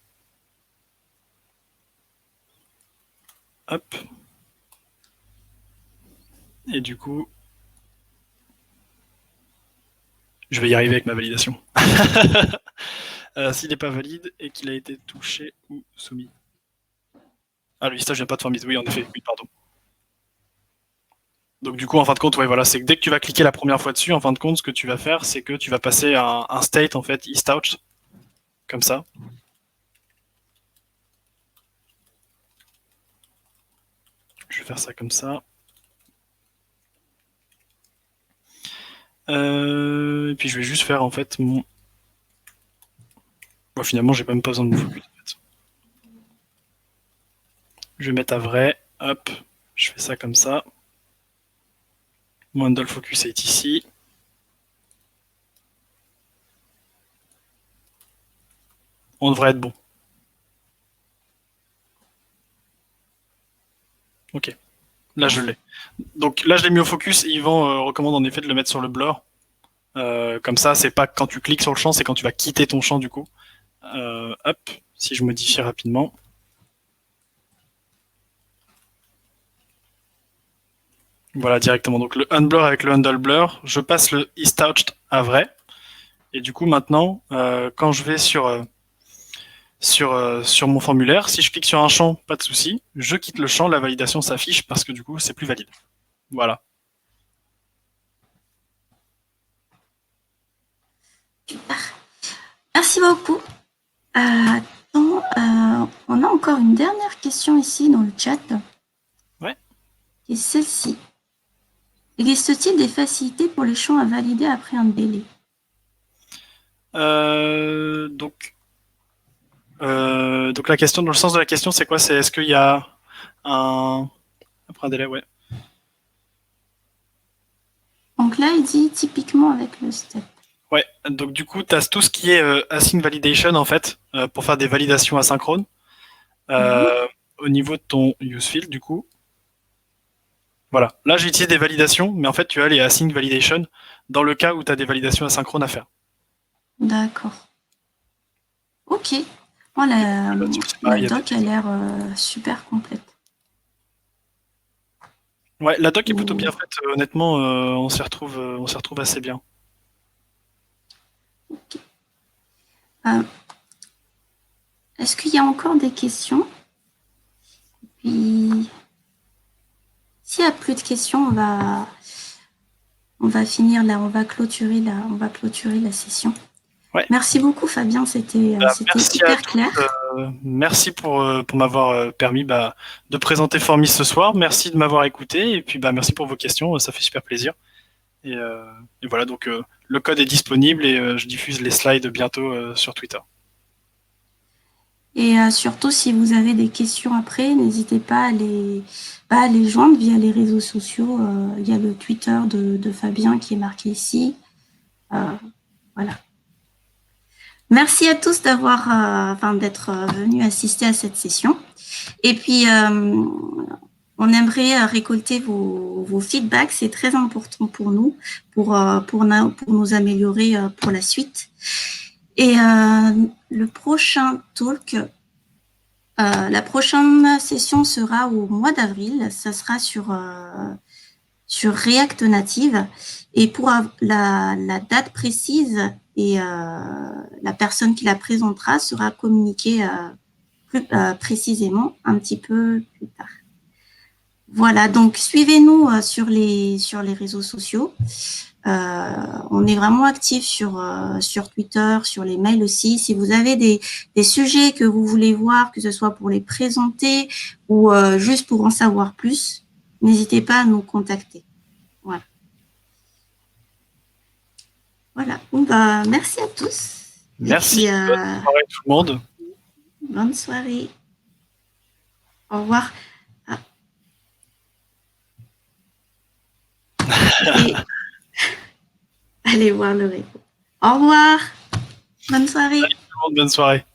Hop. Et du coup, je vais y arriver avec ma validation. S'il n'est pas valide et qu'il a été touché ou soumis. Ah, le listage vient pas de Formis. Oui, en effet. Oui, pardon. Donc du coup, en fin de compte, ouais, voilà, c'est que dès que tu vas cliquer la première fois dessus, en fin de compte, ce que tu vas faire, c'est que tu vas passer à un state en fait, East Out, comme ça. Je vais faire ça comme ça. Et puis je vais juste faire en fait mon. Bon, finalement, j'ai même pas besoin de mon focus. En fait. Je vais mettre à vrai. Hop, je fais ça comme ça. Mon handle focus est ici. On devrait être bon. Ok. Là, je l'ai. Donc là, je l'ai mis au focus et Yvan recommande en effet de le mettre sur le blur. Comme ça, c'est pas quand tu cliques sur le champ, c'est quand tu vas quitter ton champ du coup. Hop, si je modifie rapidement. Voilà, directement. Donc le unblur avec le handle blur, je passe le isTouched à vrai. Et du coup, maintenant, quand je vais sur mon formulaire, si je clique sur un champ, pas de souci. Je quitte le champ, la validation s'affiche parce que du coup, c'est plus valide. Voilà. Merci beaucoup. Attends, on a encore une dernière question ici dans le chat. Ouais. Et celle-ci. Existe-t-il des facilités pour les champs à valider après un délai? Donc la question, dans le sens de la question, c'est quoi? C'est est-ce qu'il y a après un délai, ouais. Donc là, il dit typiquement avec le step. Ouais, donc du coup, tu as tout ce qui est async validation en fait, pour faire des validations asynchrones au niveau de ton usefield du coup. Voilà, là j'utilise des validations, mais en fait tu as les async validation dans le cas où tu as des validations asynchrones à faire. D'accord. Ok. Oh, la doc a l'air super complète. Ouais, la doc est plutôt bien faite, honnêtement, on s'y retrouve assez bien. Okay. Est-ce qu'il y a encore des questions? Puis, s'il n'y a plus de questions, on va finir là, on va clôturer la session. Ouais. Merci beaucoup Fabien, c'était hyper clair. Merci pour m'avoir permis de présenter Formis ce soir. Merci de m'avoir écouté et puis merci pour vos questions, ça fait super plaisir. Et voilà, donc le code est disponible et je diffuse les slides bientôt sur Twitter. Et surtout, si vous avez des questions après, n'hésitez pas à les joindre via les réseaux sociaux. Il y a le Twitter de Fabien qui est marqué ici. Voilà. Merci à tous d'être venus assister à cette session. Et puis, on aimerait récolter vos feedbacks. C'est très important pour nous, pour nous améliorer pour la suite. Et le prochain talk, la prochaine session sera au mois d'avril. Ça sera sur React Native. Et pour la date précise et la personne qui la présentera sera communiquée plus précisément un petit peu plus tard. Voilà, donc suivez-nous sur les réseaux sociaux. On est vraiment actifs sur Twitter, sur les mails aussi. Si vous avez des sujets que vous voulez voir, que ce soit pour les présenter ou juste pour en savoir plus, n'hésitez pas à nous contacter. Voilà. Voilà. Bon, bah, merci à tous. Merci. Et puis, Bonne soirée tout le monde. bonne soirée. Au revoir. Ah. Et allez voir le repo. Au revoir. Bonne soirée. Salut tout le monde, bonne soirée.